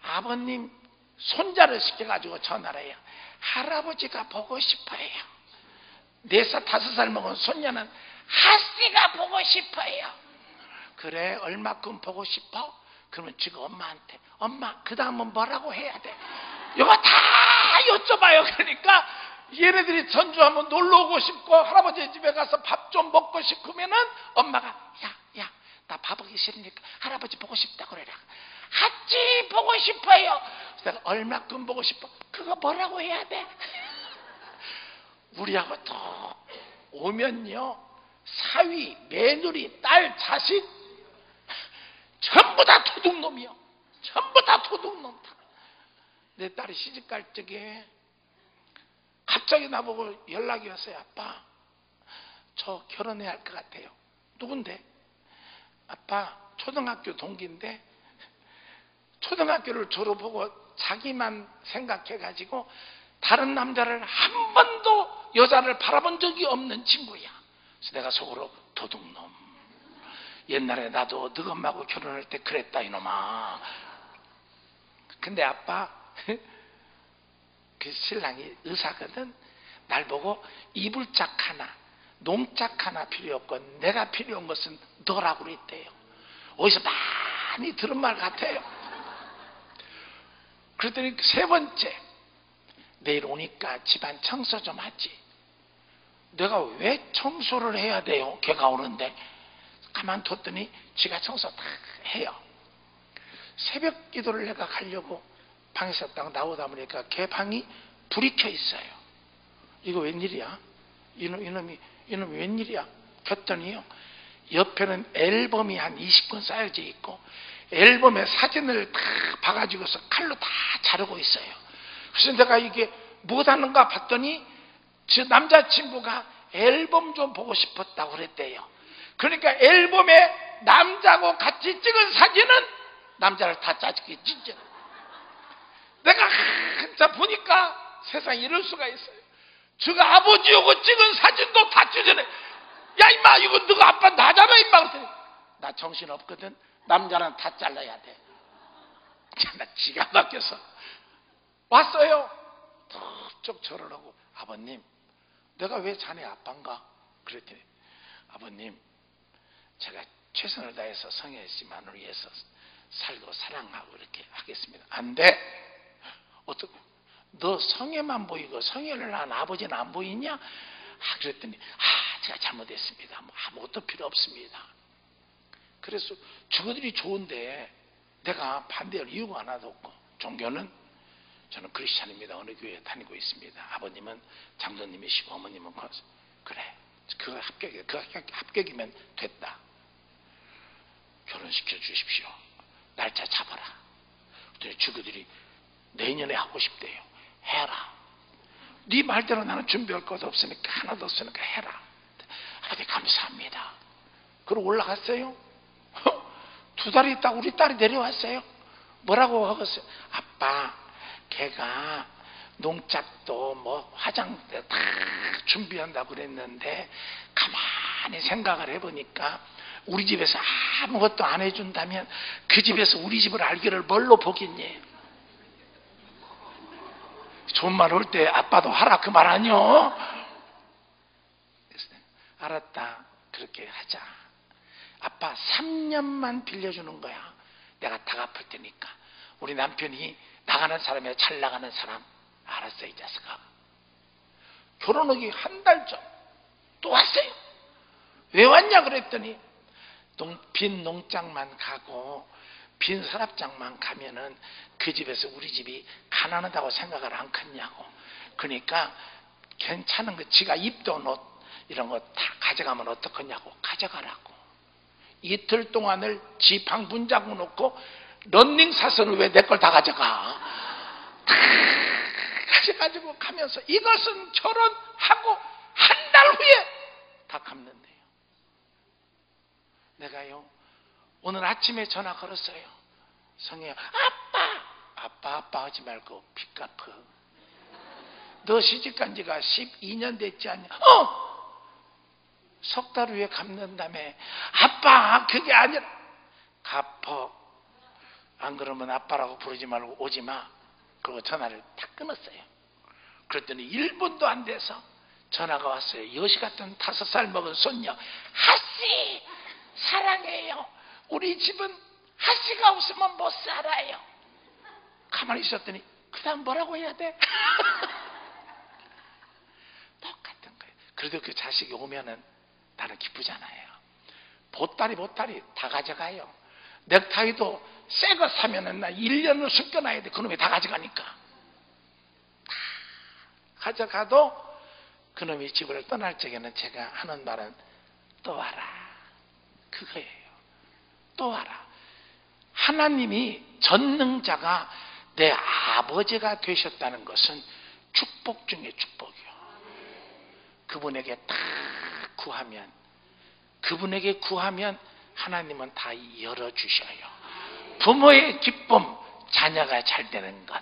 아버님 손자를 시켜가지고 전화를 해요. 할아버지가 보고 싶어요. 4살 5살 먹은 손녀는 하씨가 보고 싶어요. 그래, 얼마큼 보고 싶어? 그러면 지금 엄마한테 엄마 그 다음은 뭐라고 해야 돼? 이거 다 여쭤봐요. 그러니까 얘네들이 전주 한번 놀러 오고 싶고 할아버지 집에 가서 밥 좀 먹고 싶으면은 엄마가 야 나 밥 먹기 싫으니까 할아버지 보고 싶다 그래라. 하찌 보고 싶어요. 내가 얼마큼 보고 싶어? 그거 뭐라고 해야 돼? 우리하고 또 오면요, 사위, 며느리, 딸, 자식 전부 다 도둑놈이요. 전부 다 도둑놈. 내 딸이 시집갈 적에 갑자기 나보고 연락이 왔어요. 아빠, 저 결혼해야 할 것 같아요. 누군데? 아빠, 초등학교 동기인데 초등학교를 졸업하고 자기만 생각해가지고 다른 남자를 한 번도 여자를 바라본 적이 없는 친구야. 그래서 내가 속으로 도둑놈. 옛날에 나도 너 엄마하고 결혼할 때 그랬다 이놈아. 근데 아빠 그 신랑이 의사거든. 날 보고 이불짝 하나 농짝 하나 필요 없고 내가 필요한 것은 너라고 그랬대요. 어디서 많이 들은 말 같아요. 그랬더니 3번째, 내일 오니까 집안 청소 좀 하지. 내가 왜 청소를 해야 돼요? 걔가 오는데. 가만뒀더니 지가 청소 다 해요. 새벽 기도를 내가 가려고 방에서 딱 나오다 보니까 걔 방이 불이 켜 있어요. 이거 웬일이야? 이놈이 웬일이야? 켰더니요, 옆에는 앨범이 한 20권 쌓여져 있고 앨범에 사진을 다 봐가지고서 칼로 다 자르고 있어요. 그래서 내가 이게 뭐하는가 봤더니 저 남자친구가 앨범 좀 보고 싶었다고 그랬대요. 그러니까 앨범에 남자하고 같이 찍은 사진은 남자를 다 짜증게 찢어. 내가 한참 보니까 세상에 이럴 수가 있어요. 저가 아버지하고 찍은 사진도 다 찢어내. 야 임마, 이거 너가 아빠 나잖아 임마. 그랬더니 나 정신 없거든. 남자는 다 잘라야 돼. 나 지가 막혀서 왔어요. 툭툭 저를 하고, 아버님, 내가 왜 자네 아빠인가? 그랬더니, 아버님, 제가 최선을 다해서 성의 씨만을 위해서 살고 사랑하고 이렇게 하겠습니다. 안 돼. 어떻게? 너 성에만 보이고 성애를 한 아버지는 안 보이냐? 그랬더니 제가 잘못했습니다. 뭐 아무것도 필요 없습니다. 그래서 주거들이 좋은데 내가 반대할 이유가 하나도 없고, 종교는 저는 크리스찬입니다. 어느 교회에 다니고 있습니다. 아버님은 장로님이시고 어머님은 그래, 그 합격이면 됐다. 결혼시켜 주십시오. 날짜 잡아라. 그랬더니 주교들이 내년에 하고 싶대요. 해라. 네 말대로 나는 준비할 것도 없으니까, 하나도 없으니까 해라. 아버지 감사합니다. 그러고 올라갔어요. 2달 있다가 우리 딸이 내려왔어요. 뭐라고 하겠어요? 아빠, 걔가 농짝도 뭐 화장대 다 준비한다고 그랬는데 가만히 생각을 해보니까 우리 집에서 아무것도 안 해준다면 그 집에서 우리 집을 알기를 뭘로 보겠니? 좋은 말 올 때 아빠도 하라 그 말 아니요? 알았다. 그렇게 하자. 아빠 3년만 빌려주는 거야. 내가 다 갚을 테니까. 우리 남편이 나가는 사람이야. 잘 나가는 사람. 알았어 이 자식아. 결혼하기 한 달 전 또 왔어요. 왜 왔냐 그랬더니 빈 농장만 가고 빈 서랍장만 가면은 그 집에서 우리 집이 가난하다고 생각을 안 컸냐고. 그러니까 괜찮은 거, 지가 입던 옷 이런 거 다 가져가면 어떡하냐고. 가져가라고. 이틀 동안을 지 방 문 잠궈 놓고 런닝 사선을 왜 내 걸 다 가져가. 다 가져가지고 가면서 이것은 결혼하고 한 달 후에 다 갚는데요. 내가요 오늘 아침에 전화 걸었어요. 성혜야, 아빠 하지 말고 빚 갚어. 너 시집간 지가 12년 됐지 않냐? 석 달 후에 갚는다며. 아빠 그게 아니라 갚어. 안 그러면 아빠라고 부르지 말고 오지 마. 그리고 전화를 다 끊었어요. 그랬더니 1분도 안 돼서 전화가 왔어요. 여시 같은 5살 먹은 손녀. 하씨 사랑해요. 우리 집은 하씨가 없으면 못 살아요. 가만히 있었더니 그 다음 뭐라고 해야 돼? 똑같은 거예요. 그래도 그 자식이 오면은 나는 기쁘잖아요. 보따리 다 가져가요. 넥타이도 새 거 사면은 나 1년을 숨겨놔야 돼. 그놈이 다 가져가니까. 다 가져가도 그놈이 집을 떠날 적에는 제가 하는 말은 또 와라. 그거예요. 또 와라. 하나님이 전능자가 내 아버지가 되셨다는 것은 축복 중에 축복이요. 그분에게 다 구하면, 그분에게 구하면 하나님은 다 열어주셔요. 부모의 기쁨, 자녀가 잘 되는 것.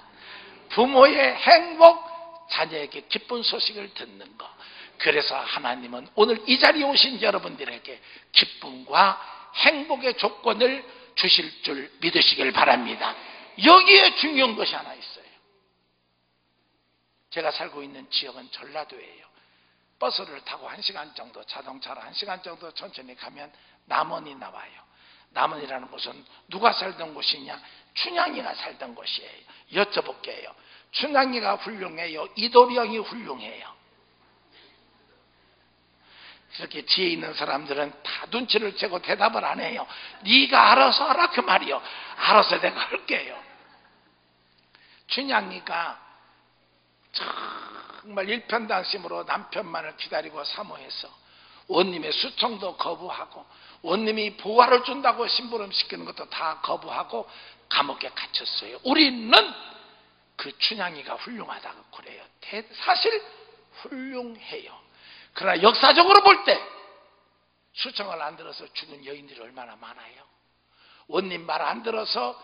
부모의 행복, 자녀에게 기쁜 소식을 듣는 것. 그래서 하나님은 오늘 이 자리에 오신 여러분들에게 기쁨과 행복의 조건을 주실 줄 믿으시길 바랍니다. 여기에 중요한 것이 하나 있어요. 제가 살고 있는 지역은 전라도예요. 버스를 타고 1시간 정도, 자동차로 1시간 정도 천천히 가면 남원이 나와요. 남원이라는 곳은 누가 살던 곳이냐? 춘향이가 살던 곳이에요. 여쭤볼게요. 춘향이가 훌륭해요? 이도리 형이 훌륭해요? 이렇게 뒤에 있는 사람들은 다 눈치를 채고 대답을 안 해요. 네가 알아서 하라 그 말이요. 알아서 내가 할게요. 춘향이가 정말 일편단심으로 남편만을 기다리고 사모해서 원님의 수청도 거부하고 원님이 보화를 준다고 심부름 시키는 것도 다 거부하고 감옥에 갇혔어요. 우리는 그 춘향이가 훌륭하다고 그래요. 사실 훌륭해요. 그러나 역사적으로 볼 때 수청을 안 들어서 죽은 여인들이 얼마나 많아요. 원님 말 안 들어서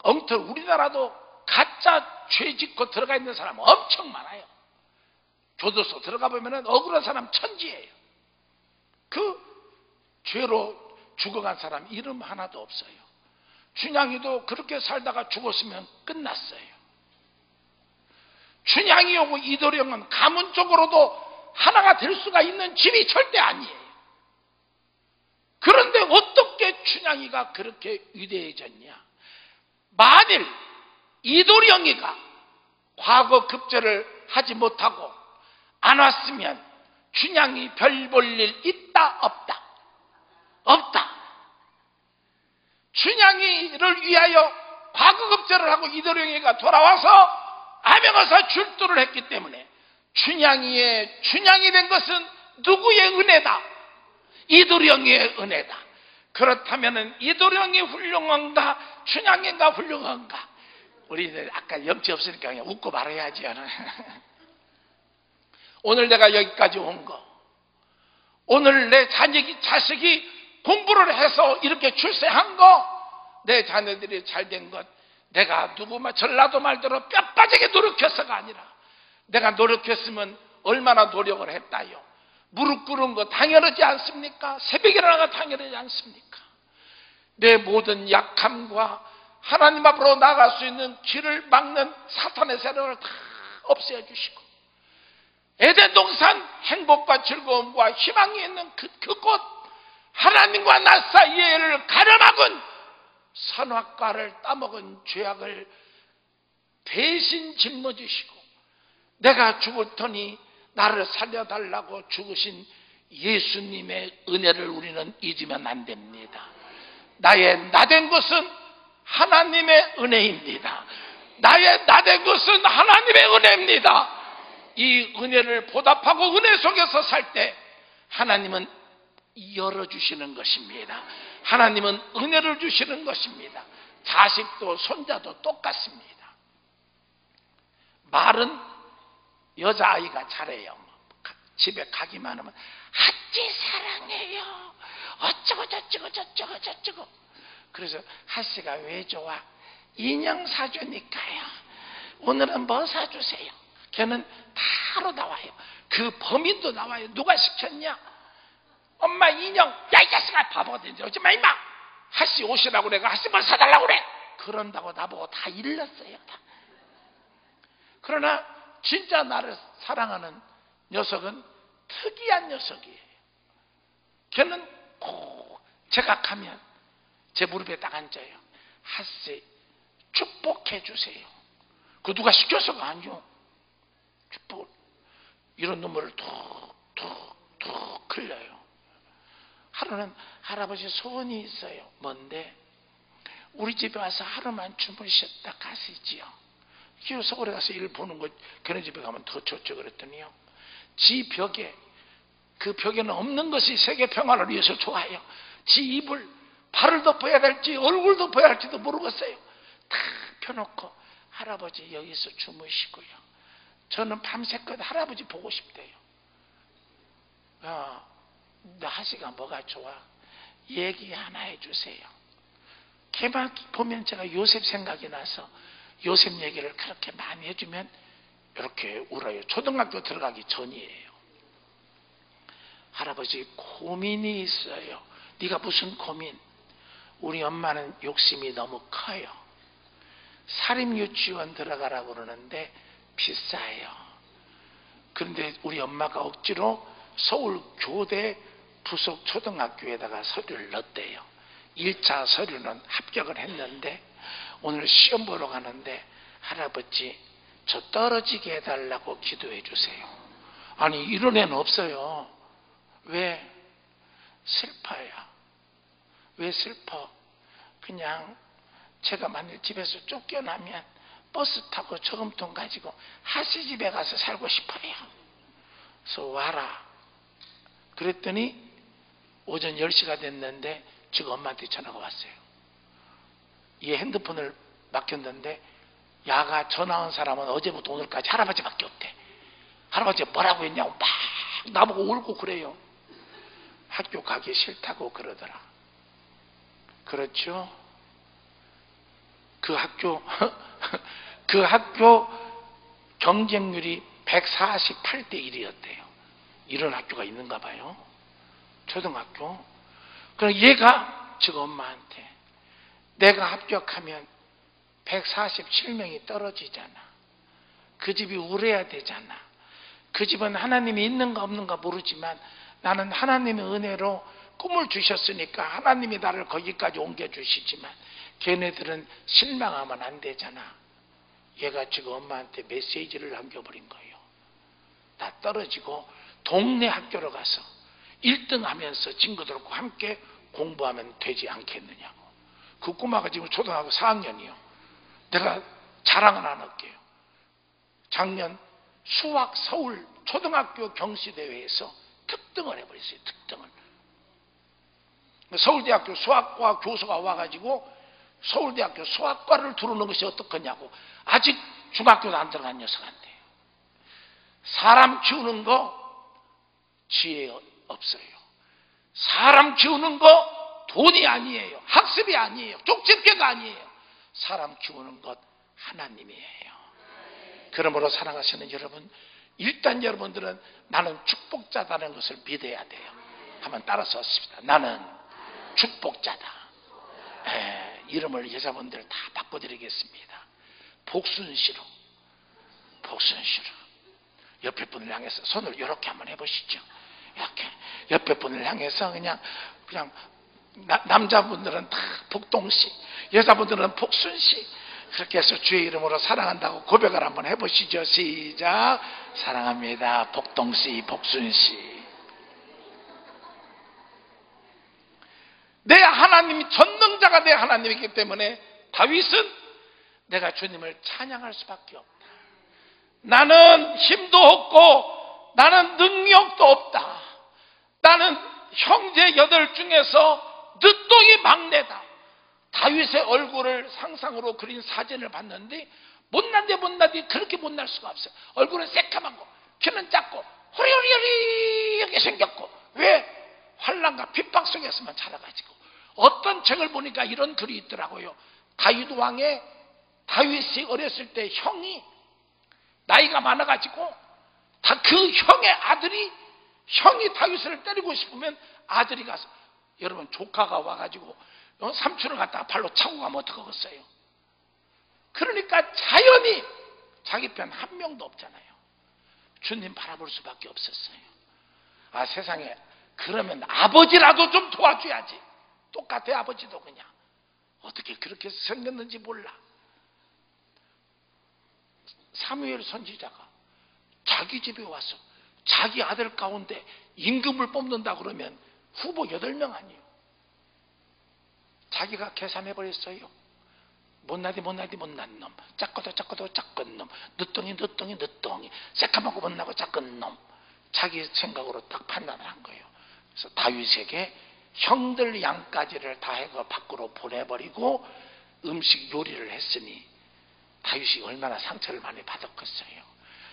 우리나라도 가짜 죄 짓고 들어가 있는 사람 엄청 많아요. 교도소 들어가 보면 억울한 사람 천지예요. 그 죄로 죽어간 사람 이름 하나도 없어요. 춘향이도 그렇게 살다가 죽었으면 끝났어요. 춘향이 오고 이도령은 가문 쪽으로도 하나가 될 수가 있는 집이 절대 아니에요. 그런데 어떻게 춘향이가 그렇게 위대해졌냐? 만일 이도령이가 과거 급제를 하지 못하고 안 왔으면 춘향이 별 볼 일 있다 없다? 없다. 춘향이를 위하여 과거 급제를 하고 이도령이가 돌아와서 암행어사 출두를 했기 때문에 춘향이 된 것은 누구의 은혜다? 이도령의 은혜다. 그렇다면 이도령이 훌륭한가 춘향이가 훌륭한가? 우리는 아까 염치 없으니까 그냥 웃고 말아야지. 오늘 내가 여기까지 온 거, 오늘 내 자식이 공부를 해서 이렇게 출세한 거, 내 자녀들이 잘된 것, 내가 누구만 전라도 말대로 뼈 빠지게 노력해서가 아니라 내가 노력했으면 얼마나 노력을 했다요. 무릎 꿇은 거 당연하지 않습니까? 새벽에 일어나가 당연하지 않습니까? 내 모든 약함과 하나님 앞으로 나갈 수 있는 길을 막는 사탄의 세력을 다 없애 주시고 에덴 동산 행복과 즐거움과 희망이 있는 그곳 하나님과 나 사이를 가려막은 선악과를 따먹은 죄악을 대신 짊어지시고 내가 죽을 터니 나를 살려달라고 죽으신 예수님의 은혜를 우리는 잊으면 안 됩니다. 나의 나된 것은 하나님의 은혜입니다. 나의 나된 것은 하나님의 은혜입니다. 이 은혜를 보답하고 은혜 속에서 살 때 하나님은 열어주시는 것입니다. 하나님은 은혜를 주시는 것입니다. 자식도 손자도 똑같습니다. 말은 여자아이가 잘해요. 집에 가기만 하면 하찌 사랑해요. 어쩌고 저쩌고. 그래서 하씨가 왜 좋아? 인형 사주니까요. 오늘은 뭐 사주세요? 걔는 바로 나와요. 그 범인도 나와요. 누가 시켰냐? 엄마 인형. 야 이 자식아 바보거든요. 오지마 임마. 하씨 오시라고 그래. 하씨 뭘 사달라고 그래. 그런다고 나보고 다 일렀어요. 다. 그러나 진짜 나를 사랑하는 녀석은 특이한 녀석이에요. 걔는 제가 가면 제 무릎에 딱 앉아요. 하씨 축복해 주세요. 그 누가 시켜서가 아니요. 축복. 이런 눈물을 툭툭툭 흘려요. 하루는 할아버지 소원이 있어요. 뭔데? 우리 집에 와서 하루만 주무셨다 가시지요. 서울에 가서 일 보는 거 걔네 집에 가면 더 좋죠. 그랬더니요. 지 벽에 그 벽에는 없는 것이 세계 평화를 위해서 좋아요. 지 입을 발을 덮어야 될지 얼굴 덮어야 할지도 모르겠어요. 다 펴놓고 할아버지 여기서 주무시고요. 저는 밤새껏 할아버지 보고 싶대요. 나 하시가 뭐가 좋아? 얘기 하나 해주세요. 걔만 보면 제가 요셉 생각이 나서 요셉 얘기를 그렇게 많이 해주면 이렇게 울어요. 초등학교 들어가기 전이에요. 할아버지 고민이 있어요. 네가 무슨 고민? 우리 엄마는 욕심이 너무 커요. 사립유치원 들어가라고 그러는데 비싸요. 그런데 우리 엄마가 억지로 서울 교대 부속 초등학교에다가 서류를 넣었대요. 1차 서류는 합격을 했는데 오늘 시험 보러 가는데 할아버지 저 떨어지게 해달라고 기도해 주세요. 아니 이런 애는 없어요. 왜? 슬퍼요. 왜 슬퍼? 그냥 제가 만일 집에서 쫓겨나면 버스 타고 저금통 가지고 하씨 집에 가서 살고 싶어요. 그래서 와라. 그랬더니 오전 10시가 됐는데 지금 엄마한테 전화가 왔어요. 얘 핸드폰을 맡겼는데 야가 전화 온 사람은 어제부터 오늘까지 할아버지밖에 없대. 할아버지가 뭐라고 했냐고 막 나보고 울고 그래요. 학교 가기 싫다고 그러더라. 그렇죠? 그 학교 경쟁률이 148대 1이었대요. 이런 학교가 있는가 봐요. 초등학교. 그럼 얘가 지금 엄마한테 내가 합격하면 147명이 떨어지잖아. 그 집이 우려야 되잖아. 그 집은 하나님이 있는가 없는가 모르지만 나는 하나님의 은혜로 꿈을 주셨으니까 하나님이 나를 거기까지 옮겨주시지만 걔네들은 실망하면 안 되잖아. 얘가 지금 엄마한테 메시지를 남겨버린 거예요. 다 떨어지고 동네 학교로 가서 1등 하면서 친구들과 함께 공부하면 되지 않겠느냐고. 그 꼬마가 지금 초등학교 4학년이요. 내가 자랑 하나 할게요. 작년 수학 서울 초등학교 경시대회에서 특등을 해버렸어요. 특등을. 서울대학교 수학과 교수가 와가지고 서울대학교 수학과를 들어오는 것이 어떻겠냐고. 아직 중학교도 안 들어간 녀석한테. 사람 키우는 거 지혜 없어요. 사람 키우는 거 돈이 아니에요. 학습이 아니에요. 쪽집게가 아니에요. 사람 키우는 것 하나님이에요. 그러므로 사랑하시는 여러분, 일단 여러분들은 나는 축복자다는 것을 믿어야 돼요. 한번 따라서 하십시다. 나는 축복자다. 이름을 여자분들 다 바꿔드리겠습니다. 복순씨로. 복순씨로. 옆에 분을 향해서 손을 이렇게 한번 해보시죠. 이렇게 옆에 분을 향해서 그냥 남자분들은 다 복동씨, 여자분들은 복순씨, 그렇게 해서 주의 이름으로 사랑한다고 고백을 한번 해보시죠. 시작. 사랑합니다. 복동씨, 복순씨. 내 하나님이 전능자가 내 하나님이기 때문에 다윗은 내가 주님을 찬양할 수밖에 없다. 나는 힘도 없고 나는 능력도 없다. 나는 형제 8 중에서 늦둥이 막내다. 다윗의 얼굴을 상상으로 그린 사진을 봤는데 못난데 그렇게 못날 수가 없어요. 얼굴은 새까맣고 키는 작고 호리호리호리 생겼고. 왜? 환난과 핍박 속에서만 자라가지고. 어떤 책을 보니까 이런 글이 있더라고요. 다윗 왕의 다윗이 어렸을 때 형이 나이가 많아가지고 다 그 형의 아들이 형이 다윗을 때리고 싶으면 아들이 가서, 여러분 조카가 와가지고 삼촌을 갖다가 발로 차고 가면 어떡하겠어요? 그러니까 자연히 자기 편 한 명도 없잖아요. 주님 바라볼 수밖에 없었어요. 아, 세상에 그러면 아버지라도 좀 도와줘야지. 똑같아. 아버지도 그냥 어떻게 그렇게 생겼는지 몰라. 사무엘 선지자가 자기 집에 와서 자기 아들 가운데 임금을 뽑는다 그러면 후보 8명 아니에요. 자기가 계산해버렸어요. 못나디 못난 놈, 작고도 작은 놈, 늦덩이 새까맣고 못나고 작은 놈. 자기 생각으로 딱 판단을 한 거예요. 그래서 다윗에게 형들 양까지를 다 해서 밖으로 보내버리고 음식 요리를 했으니 다윗이 얼마나 상처를 많이 받았겠어요.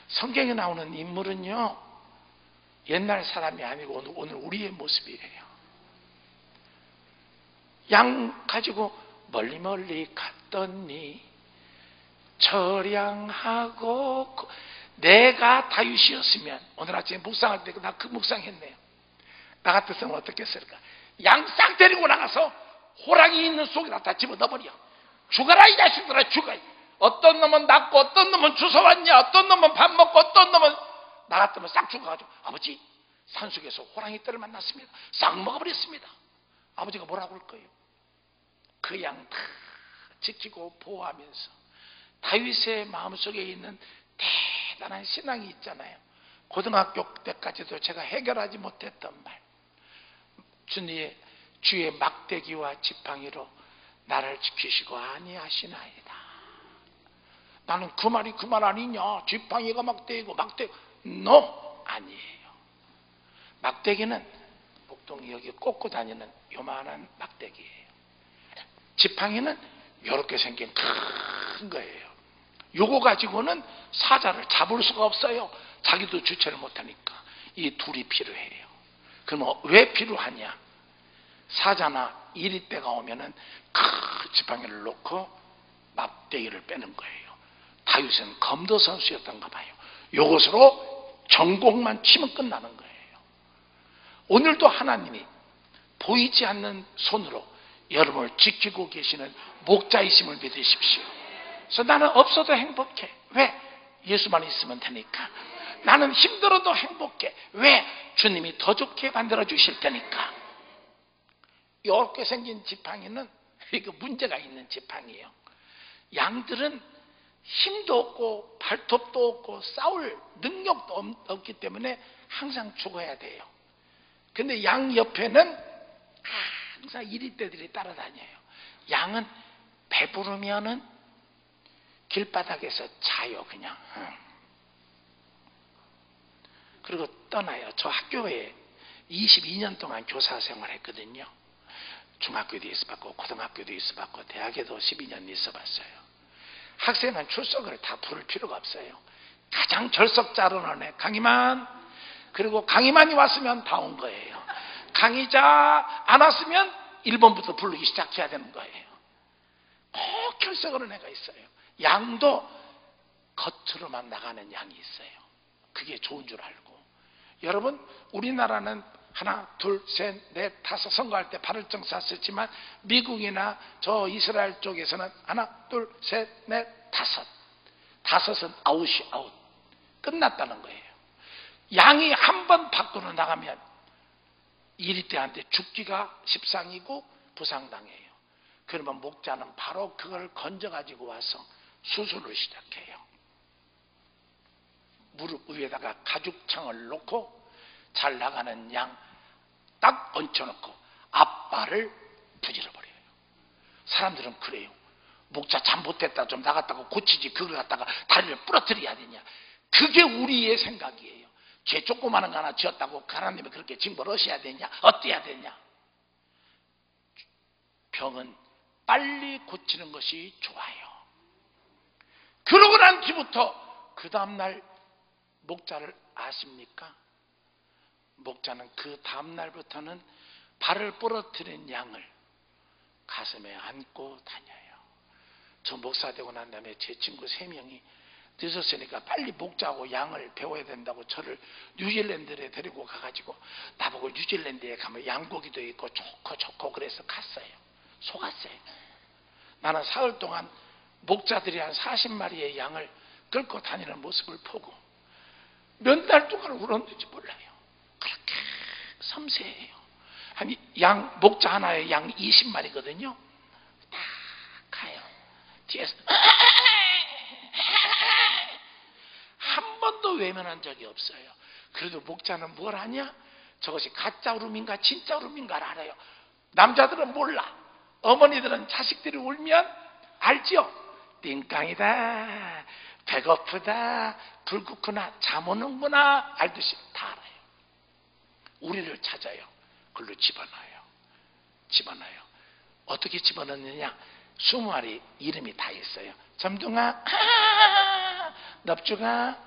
성경에 나오는 인물은요, 옛날 사람이 아니고 오늘 우리의 모습이에요. 양 가지고 멀리 갔더니 처량하고. 내가 다윗이었으면 오늘 아침에 묵상할 때 나 그 묵상했네요. 나 같았으면 어떻게 했을까? 양 싹 데리고 나가서 호랑이 있는 속에다 다 집어넣어버려. 죽어라 이 자식들아, 죽어. 어떤 놈은 낳고 어떤 놈은 주워왔냐, 어떤 놈은 밥 먹고 어떤 놈은 나 같으면 싹 죽어가지고, 아버지 산속에서 호랑이 떼를 만났습니다. 싹 먹어버렸습니다. 아버지가 뭐라고 할 거예요? 그 양 다 지키고 보호하면서 다윗의 마음속에 있는 대단한 신앙이 있잖아요. 고등학교 때까지도 제가 해결하지 못했던 말, 주의 막대기와 지팡이로 나를 지키시고 아니하시나이다. 나는 그 말이 그 말 아니냐, 지팡이가 막대기고 no, 아니에요. 막대기는 목동이 여기 꽂고 다니는 요만한 막대기예요. 지팡이는 이렇게 생긴 큰 거예요. 요거 가지고는 사자를 잡을 수가 없어요. 자기도 주체를 못하니까. 이 둘이 필요해요. 그럼 왜 필요하냐? 사자나 이리떼가 오면은 큰 지팡이를 놓고 막대기를 빼는 거예요. 다윗은 검도 선수였던가 봐요. 요것으로 전공만 치면 끝나는 거예요. 오늘도 하나님이 보이지 않는 손으로 여러분을 지키고 계시는 목자이심을 믿으십시오. 그래서 나는 없어도 행복해. 왜? 예수만 있으면 되니까. 나는 힘들어도 행복해. 왜? 주님이 더 좋게 만들어 주실 테니까. 이렇게 생긴 지팡이는 이거 문제가 있는 지팡이에요. 양들은 힘도 없고 발톱도 없고 싸울 능력도 없기 때문에 항상 죽어야 돼요. 근데 양 옆에는 항상 이리떼들이 따라다녀요. 양은 배부르면은 길바닥에서 자요, 그냥. 그리고 떠나요. 저 학교에 22년 동안 교사 생활했거든요. 중학교도 있어봤고 고등학교도 있어봤고 대학에도 12년 있어봤어요. 학생은 출석을 다 부를 필요가 없어요. 가장 결석자로는 애 강의만, 그리고 강의만이 왔으면 다 온 거예요. 강의자 안 왔으면 1번부터 부르기 시작해야 되는 거예요. 꼭 결석하는 애가 있어요. 양도 겉으로만 나가는 양이 있어요. 그게 좋은 줄 알고. 여러분, 우리나라는 하나, 둘, 셋, 넷, 다섯 선거할 때 발을증사 썼지만 미국이나 저 이스라엘 쪽에서는 하나, 둘, 셋, 넷, 다섯. 다섯은 아웃이 아웃. 끝났다는 거예요. 양이 한 번 밖으로 나가면 이리떼한테 죽기가 십상이고 부상당해요. 그러면 목자는 바로 그걸 건져가지고 와서 수술을 시작해요. 무릎 위에다가 가죽창을 놓고 잘 나가는 양 딱 얹혀놓고 앞발을 부질러버려요. 사람들은 그래요. 목자 잘못했다 좀 나갔다가 고치지 그걸 갖다가 다리를 부러뜨려야 되냐. 그게 우리의 생각이에요. 죄 조그마한 거 하나 지었다고 하나님이 그렇게 징벌하셔야 되냐, 어때야 되냐. 병은 빨리 고치는 것이 좋아요. 그러고 난 뒤부터 그 다음날 목자를 아십니까? 목자는 그 다음날부터는 발을 부러뜨린 양을 가슴에 안고 다녀요. 저 목사 되고 난 다음에 제 친구 3명이 늦었으니까 빨리 목자하고 양을 배워야 된다고 저를 뉴질랜드에 데리고 가가지고 나보고 뉴질랜드에 가면 양고기도 있고 좋고 그래서 갔어요. 속았어요. 나는 사흘 동안 목자들이 한 40마리의 양을 끌고 다니는 모습을 보고 몇 달 동안 울었는지 몰라요. 그렇게 섬세해요. 한 양, 목자 하나에 양 20마리거든요. 딱 가요. 뒤에서 한 번도 외면한 적이 없어요. 그래도 목자는 뭘 하냐? 저것이 가짜 울음인가 진짜 울음인가를 알아요. 남자들은 몰라. 어머니들은 자식들이 울면 알죠? 띵깡이다, 배고프다, 불구구나, 잠 오는구나 알듯이 다 알아요. 우리를 찾아요. 그걸로 집어넣어요. 어떻게 집어넣느냐? 20마리 이름이 다 있어요. 점둥아, 넙주가,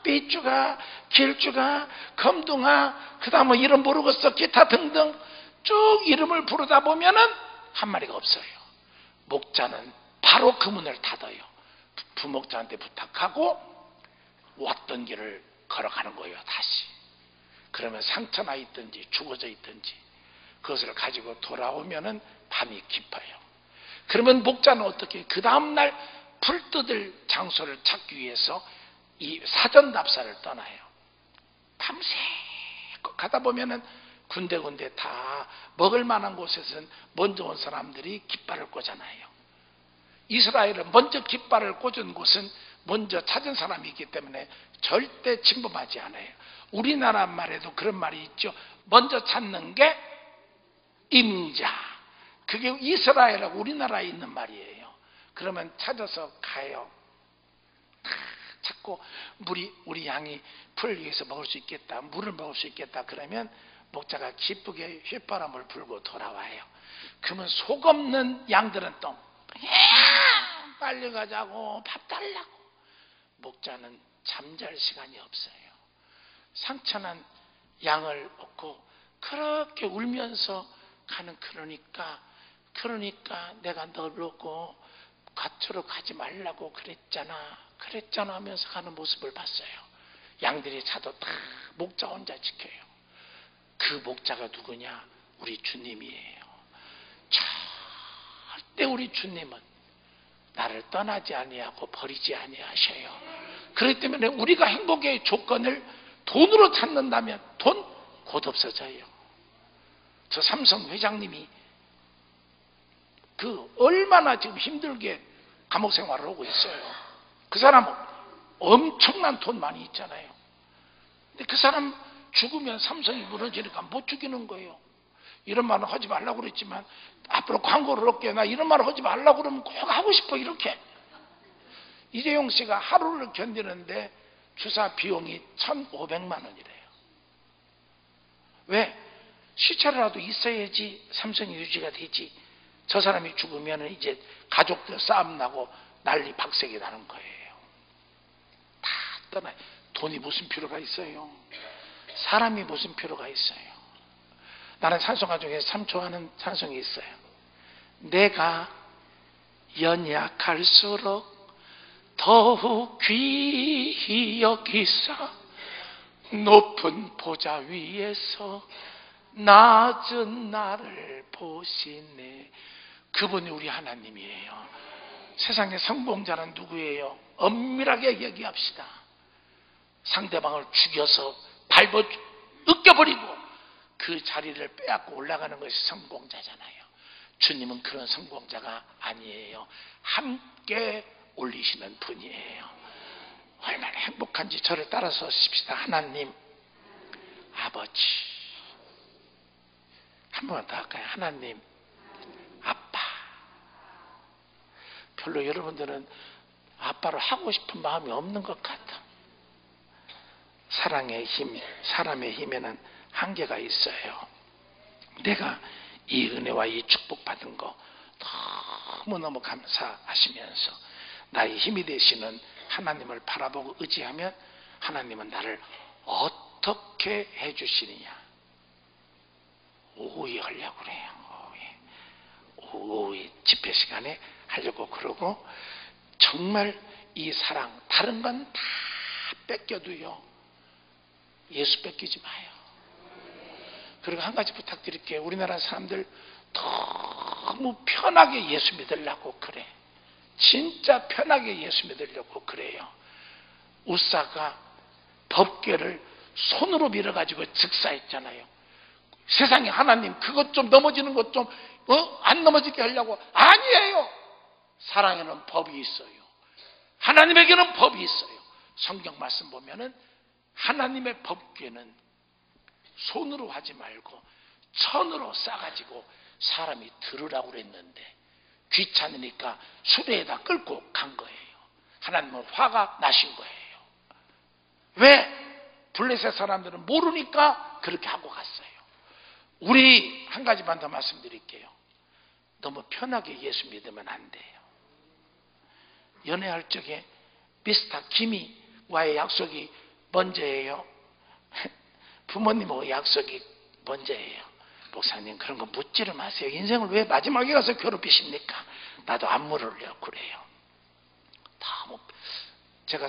삐쭈가, 길쭈가, 검둥아, 그 다음 뭐 이름 모르겠어, 기타 등등 쭉 이름을 부르다 보면은 한 마리가 없어요. 목자는 바로 그 문을 닫아요. 부목자한테 부탁하고 왔던 길을 걸어가는 거예요. 다시. 그러면 상처나 있든지 죽어져 있든지 그것을 가지고 돌아오면은 밤이 깊어요. 그러면 목자는 어떻게 그 다음날 불 뜯을 장소를 찾기 위해서 이 사전 답사를 떠나요. 밤새 가다 보면은 군데군데 다 먹을 만한 곳에서는 먼저 온 사람들이 깃발을 꽂아놔요. 이스라엘은 먼저 깃발을 꽂은 곳은 먼저 찾은 사람이 있기 때문에 절대 침범하지 않아요. 우리나라 말에도 그런 말이 있죠. 먼저 찾는 게 임자. 그게 이스라엘하고 우리나라에 있는 말이에요. 그러면 찾아서 가요. 찾고 우리 양이 풀을 위해서 먹을 수 있겠다, 물을 먹을 수 있겠다 그러면 목자가 기쁘게 휘바람을 불고 돌아와요. 그러면 속 없는 양들은 또 빨리 가자고, 밥 달라고. 목자는 잠잘 시간이 없어요. 상처난 양을 얻고 그렇게 울면서 가는. 그러니까 내가 너를 얻고 겉으로 가지 말라고 그랬잖아 하면서 가는 모습을 봤어요. 양들이 차도 다 목자 혼자 지켜요. 그 목자가 누구냐? 우리 주님이에요. 절대 우리 주님은 나를 떠나지 아니하고 버리지 아니하셔요. 그렇기 때문에 우리가 행복의 조건을 돈으로 찾는다면 돈 곧 없어져요. 저 삼성 회장님이 얼마나 지금 힘들게 감옥 생활을 하고 있어요. 그 사람은 엄청난 돈 많이 있잖아요. 근데 그 사람 죽으면 삼성이 무너지니까 못 죽이는 거예요. 이런 말은 하지 말라고 그랬지만 앞으로 광고를 할게요. 나 이런 말을 하지 말라고 그러면 꼭 하고 싶어. 이렇게 이재용 씨가 하루를 견디는데 주사 비용이 1,500만 원이래요. 왜? 시체라도 있어야지 삼성이 유지가 되지. 저 사람이 죽으면 이제 가족들 싸움 나고 난리 박색이 나는 거예요. 다 떠나요. 돈이 무슨 필요가 있어요? 사람이 무슨 필요가 있어요? 나는 찬송가 중에 참 좋아하는 찬송이 있어요. 내가 연약할수록 더욱 귀히 여기사 높은 보좌 위에서 낮은 나를 보시네. 그분이 우리 하나님이에요. 세상의 성공자는 누구예요? 엄밀하게 얘기합시다. 상대방을 죽여서 밟아 으깨버리고 그 자리를 빼앗고 올라가는 것이 성공자잖아요. 주님은 그런 성공자가 아니에요. 함께 올리시는 분이에요. 얼마나 행복한지 저를 따라서 하십시다. 하나님, 아버지. 한 번만 더 할까요? 하나님, 아빠. 별로 여러분들은 아빠를 하고 싶은 마음이 없는 것 같아. 사랑의 힘, 사람의 힘에는 한계가 있어요. 내가 이 은혜와 이 축복받은 거 너무너무 감사하시면서 나의 힘이 되시는 하나님을 바라보고 의지하면 하나님은 나를 어떻게 해주시느냐. 오후에 하려고 그래요. 오후에 집회 시간에 하려고 그러고, 정말 이 사랑, 다른 건 다 뺏겨도요, 예수 뺏기지 마요. 그리고 한 가지 부탁드릴게요. 우리나라 사람들 너무 편하게 예수 믿으려고 그래. 진짜 편하게 예수 믿으려고 그래요. 우사가 법궤를 손으로 밀어가지고 즉사했잖아요. 세상에 하나님 그것 좀 넘어지는 것 좀 안 넘어지게 하려고. 아니에요. 사랑에는 법이 있어요. 하나님에게는 법이 있어요. 성경 말씀 보면은 하나님의 법궤는 손으로 하지 말고 천으로 싸가지고 사람이 들으라고 그랬는데 귀찮으니까 수레에다 끌고 간 거예요. 하나님은 화가 나신 거예요. 왜? 블레셋 사람들은 모르니까 그렇게 하고 갔어요. 우리 한 가지만 더 말씀드릴게요. 너무 편하게 예수 믿으면 안 돼요. 연애할 적에 미스터 김이와의 약속이 먼저예요? 부모님하고 약속이 먼저예요? 목사님 그런 거 묻지를 마세요. 인생을 왜 마지막에 가서 괴롭히십니까? 나도 안 물으려고 그래요. 제가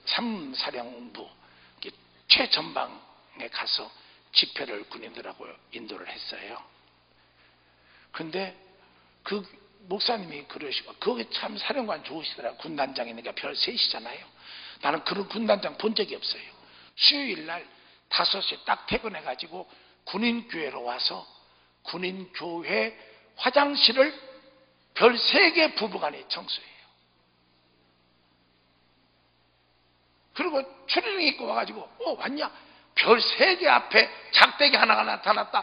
삼사령부 최전방에 가서 집회를 군인들하고 인도를 했어요. 근데 그 목사님이 그러시고, 거기 참 사령관 좋으시더라고요. 군단장이니까 별 셋이잖아요. 나는 그런 군단장 본 적이 없어요. 수요일 날 5시에 딱 퇴근해가지고 군인교회로 와서 군인교회 화장실을 별 3개 부부간에 청소해요. 그리고 추리닝 입고 와가지고 왔냐? 별 3개 앞에 작대기 하나가 나타났다.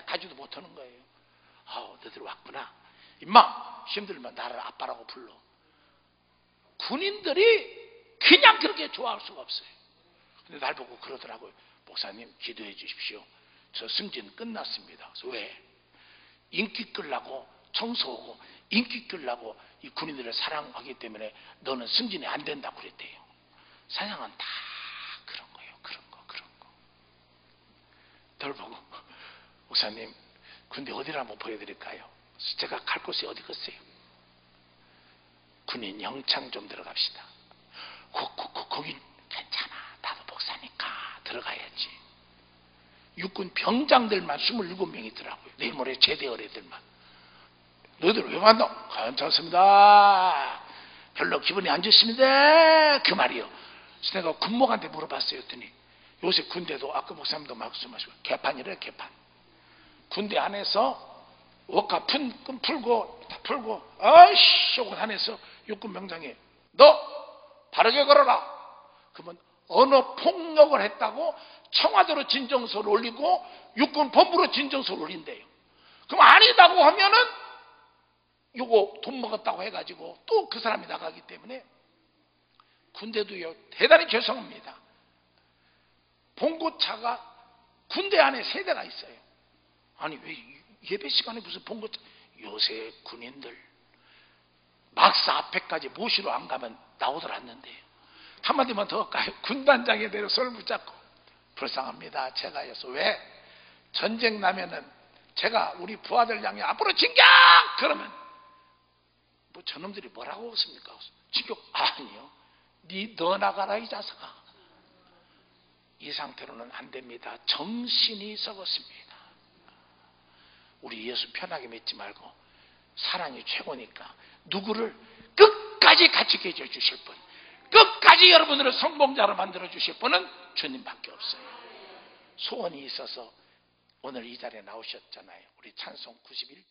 가지도 못하는 거예요. 너희들 왔구나. 임마 힘들면 나를 아빠라고 불러. 군인들이 그냥 그렇게 좋아할 수가 없어요. 근데 날 보고 그러더라고요. 목사님 기도해 주십시오. 저 승진 끝났습니다. 그래서 왜? 인기 끌라고 청소하고 인기 끌라고 이 군인들을 사랑하기 때문에 너는 승진이 안 된다고 그랬대요. 사냥은 다 그런 거예요. 그런 거. 널 보고 목사님 군대 어디를 한번 보여드릴까요? 제가 갈 곳이 어디겠어요? 군인 영창 좀 들어갑시다. 거긴 괜찮아. 나도 목사니까 들어가야지. 육군 병장들만 27명이 있더라고요. 내일 모레 제대 어뢰들만. 너희들 왜 만나? 괜찮습니다. 별로 기분이 안 좋습니다. 그 말이요. 그래서 내가 군목한테 물어봤어요. 했더니 요새 군대도 아까 목사님도 말씀하시고 개판이래요. 개판. 군대 안에서 워카 풀고 다 풀고 아이씨 하고 안에서 육군 병장이 너 바르게 걸어라. 그러면 언어 폭력을 했다고 청와대로 진정서를 올리고 육군 본부로 진정서를 올린대요. 그럼 아니다고 하면은 요거 돈 먹었다고 해가지고 또 그 사람이 나가기 때문에 군대도요 대단히 죄송합니다. 봉고차가 군대 안에 세대가 있어요. 아니 왜 예배 시간에 무슨 봉고차? 요새 군인들 막사 앞에까지 모시러 안 가면 나오들 않는데요. 한마디만 더 할까요? 군단장에 대해 손을 붙잡고 불쌍합니다. 제가 해서 왜 전쟁 나면은 제가 우리 부하들 향해 앞으로 진격! 그러면 뭐 저놈들이 뭐라고 웃습니까? 진격? 아니요. 너 나가라 이 자식아. 이 상태로는 안 됩니다. 정신이 썩었습니다. 우리 예수 편하게 믿지 말고 사랑이 최고니까 누구를 끝까지 같이 해줘 주실 분, 끝까지 여러분들을 성공자로 만들어 주실 분은 주님밖에 없어요. 소원이 있어서 오늘 이 자리에 나오셨잖아요. 우리 찬송 91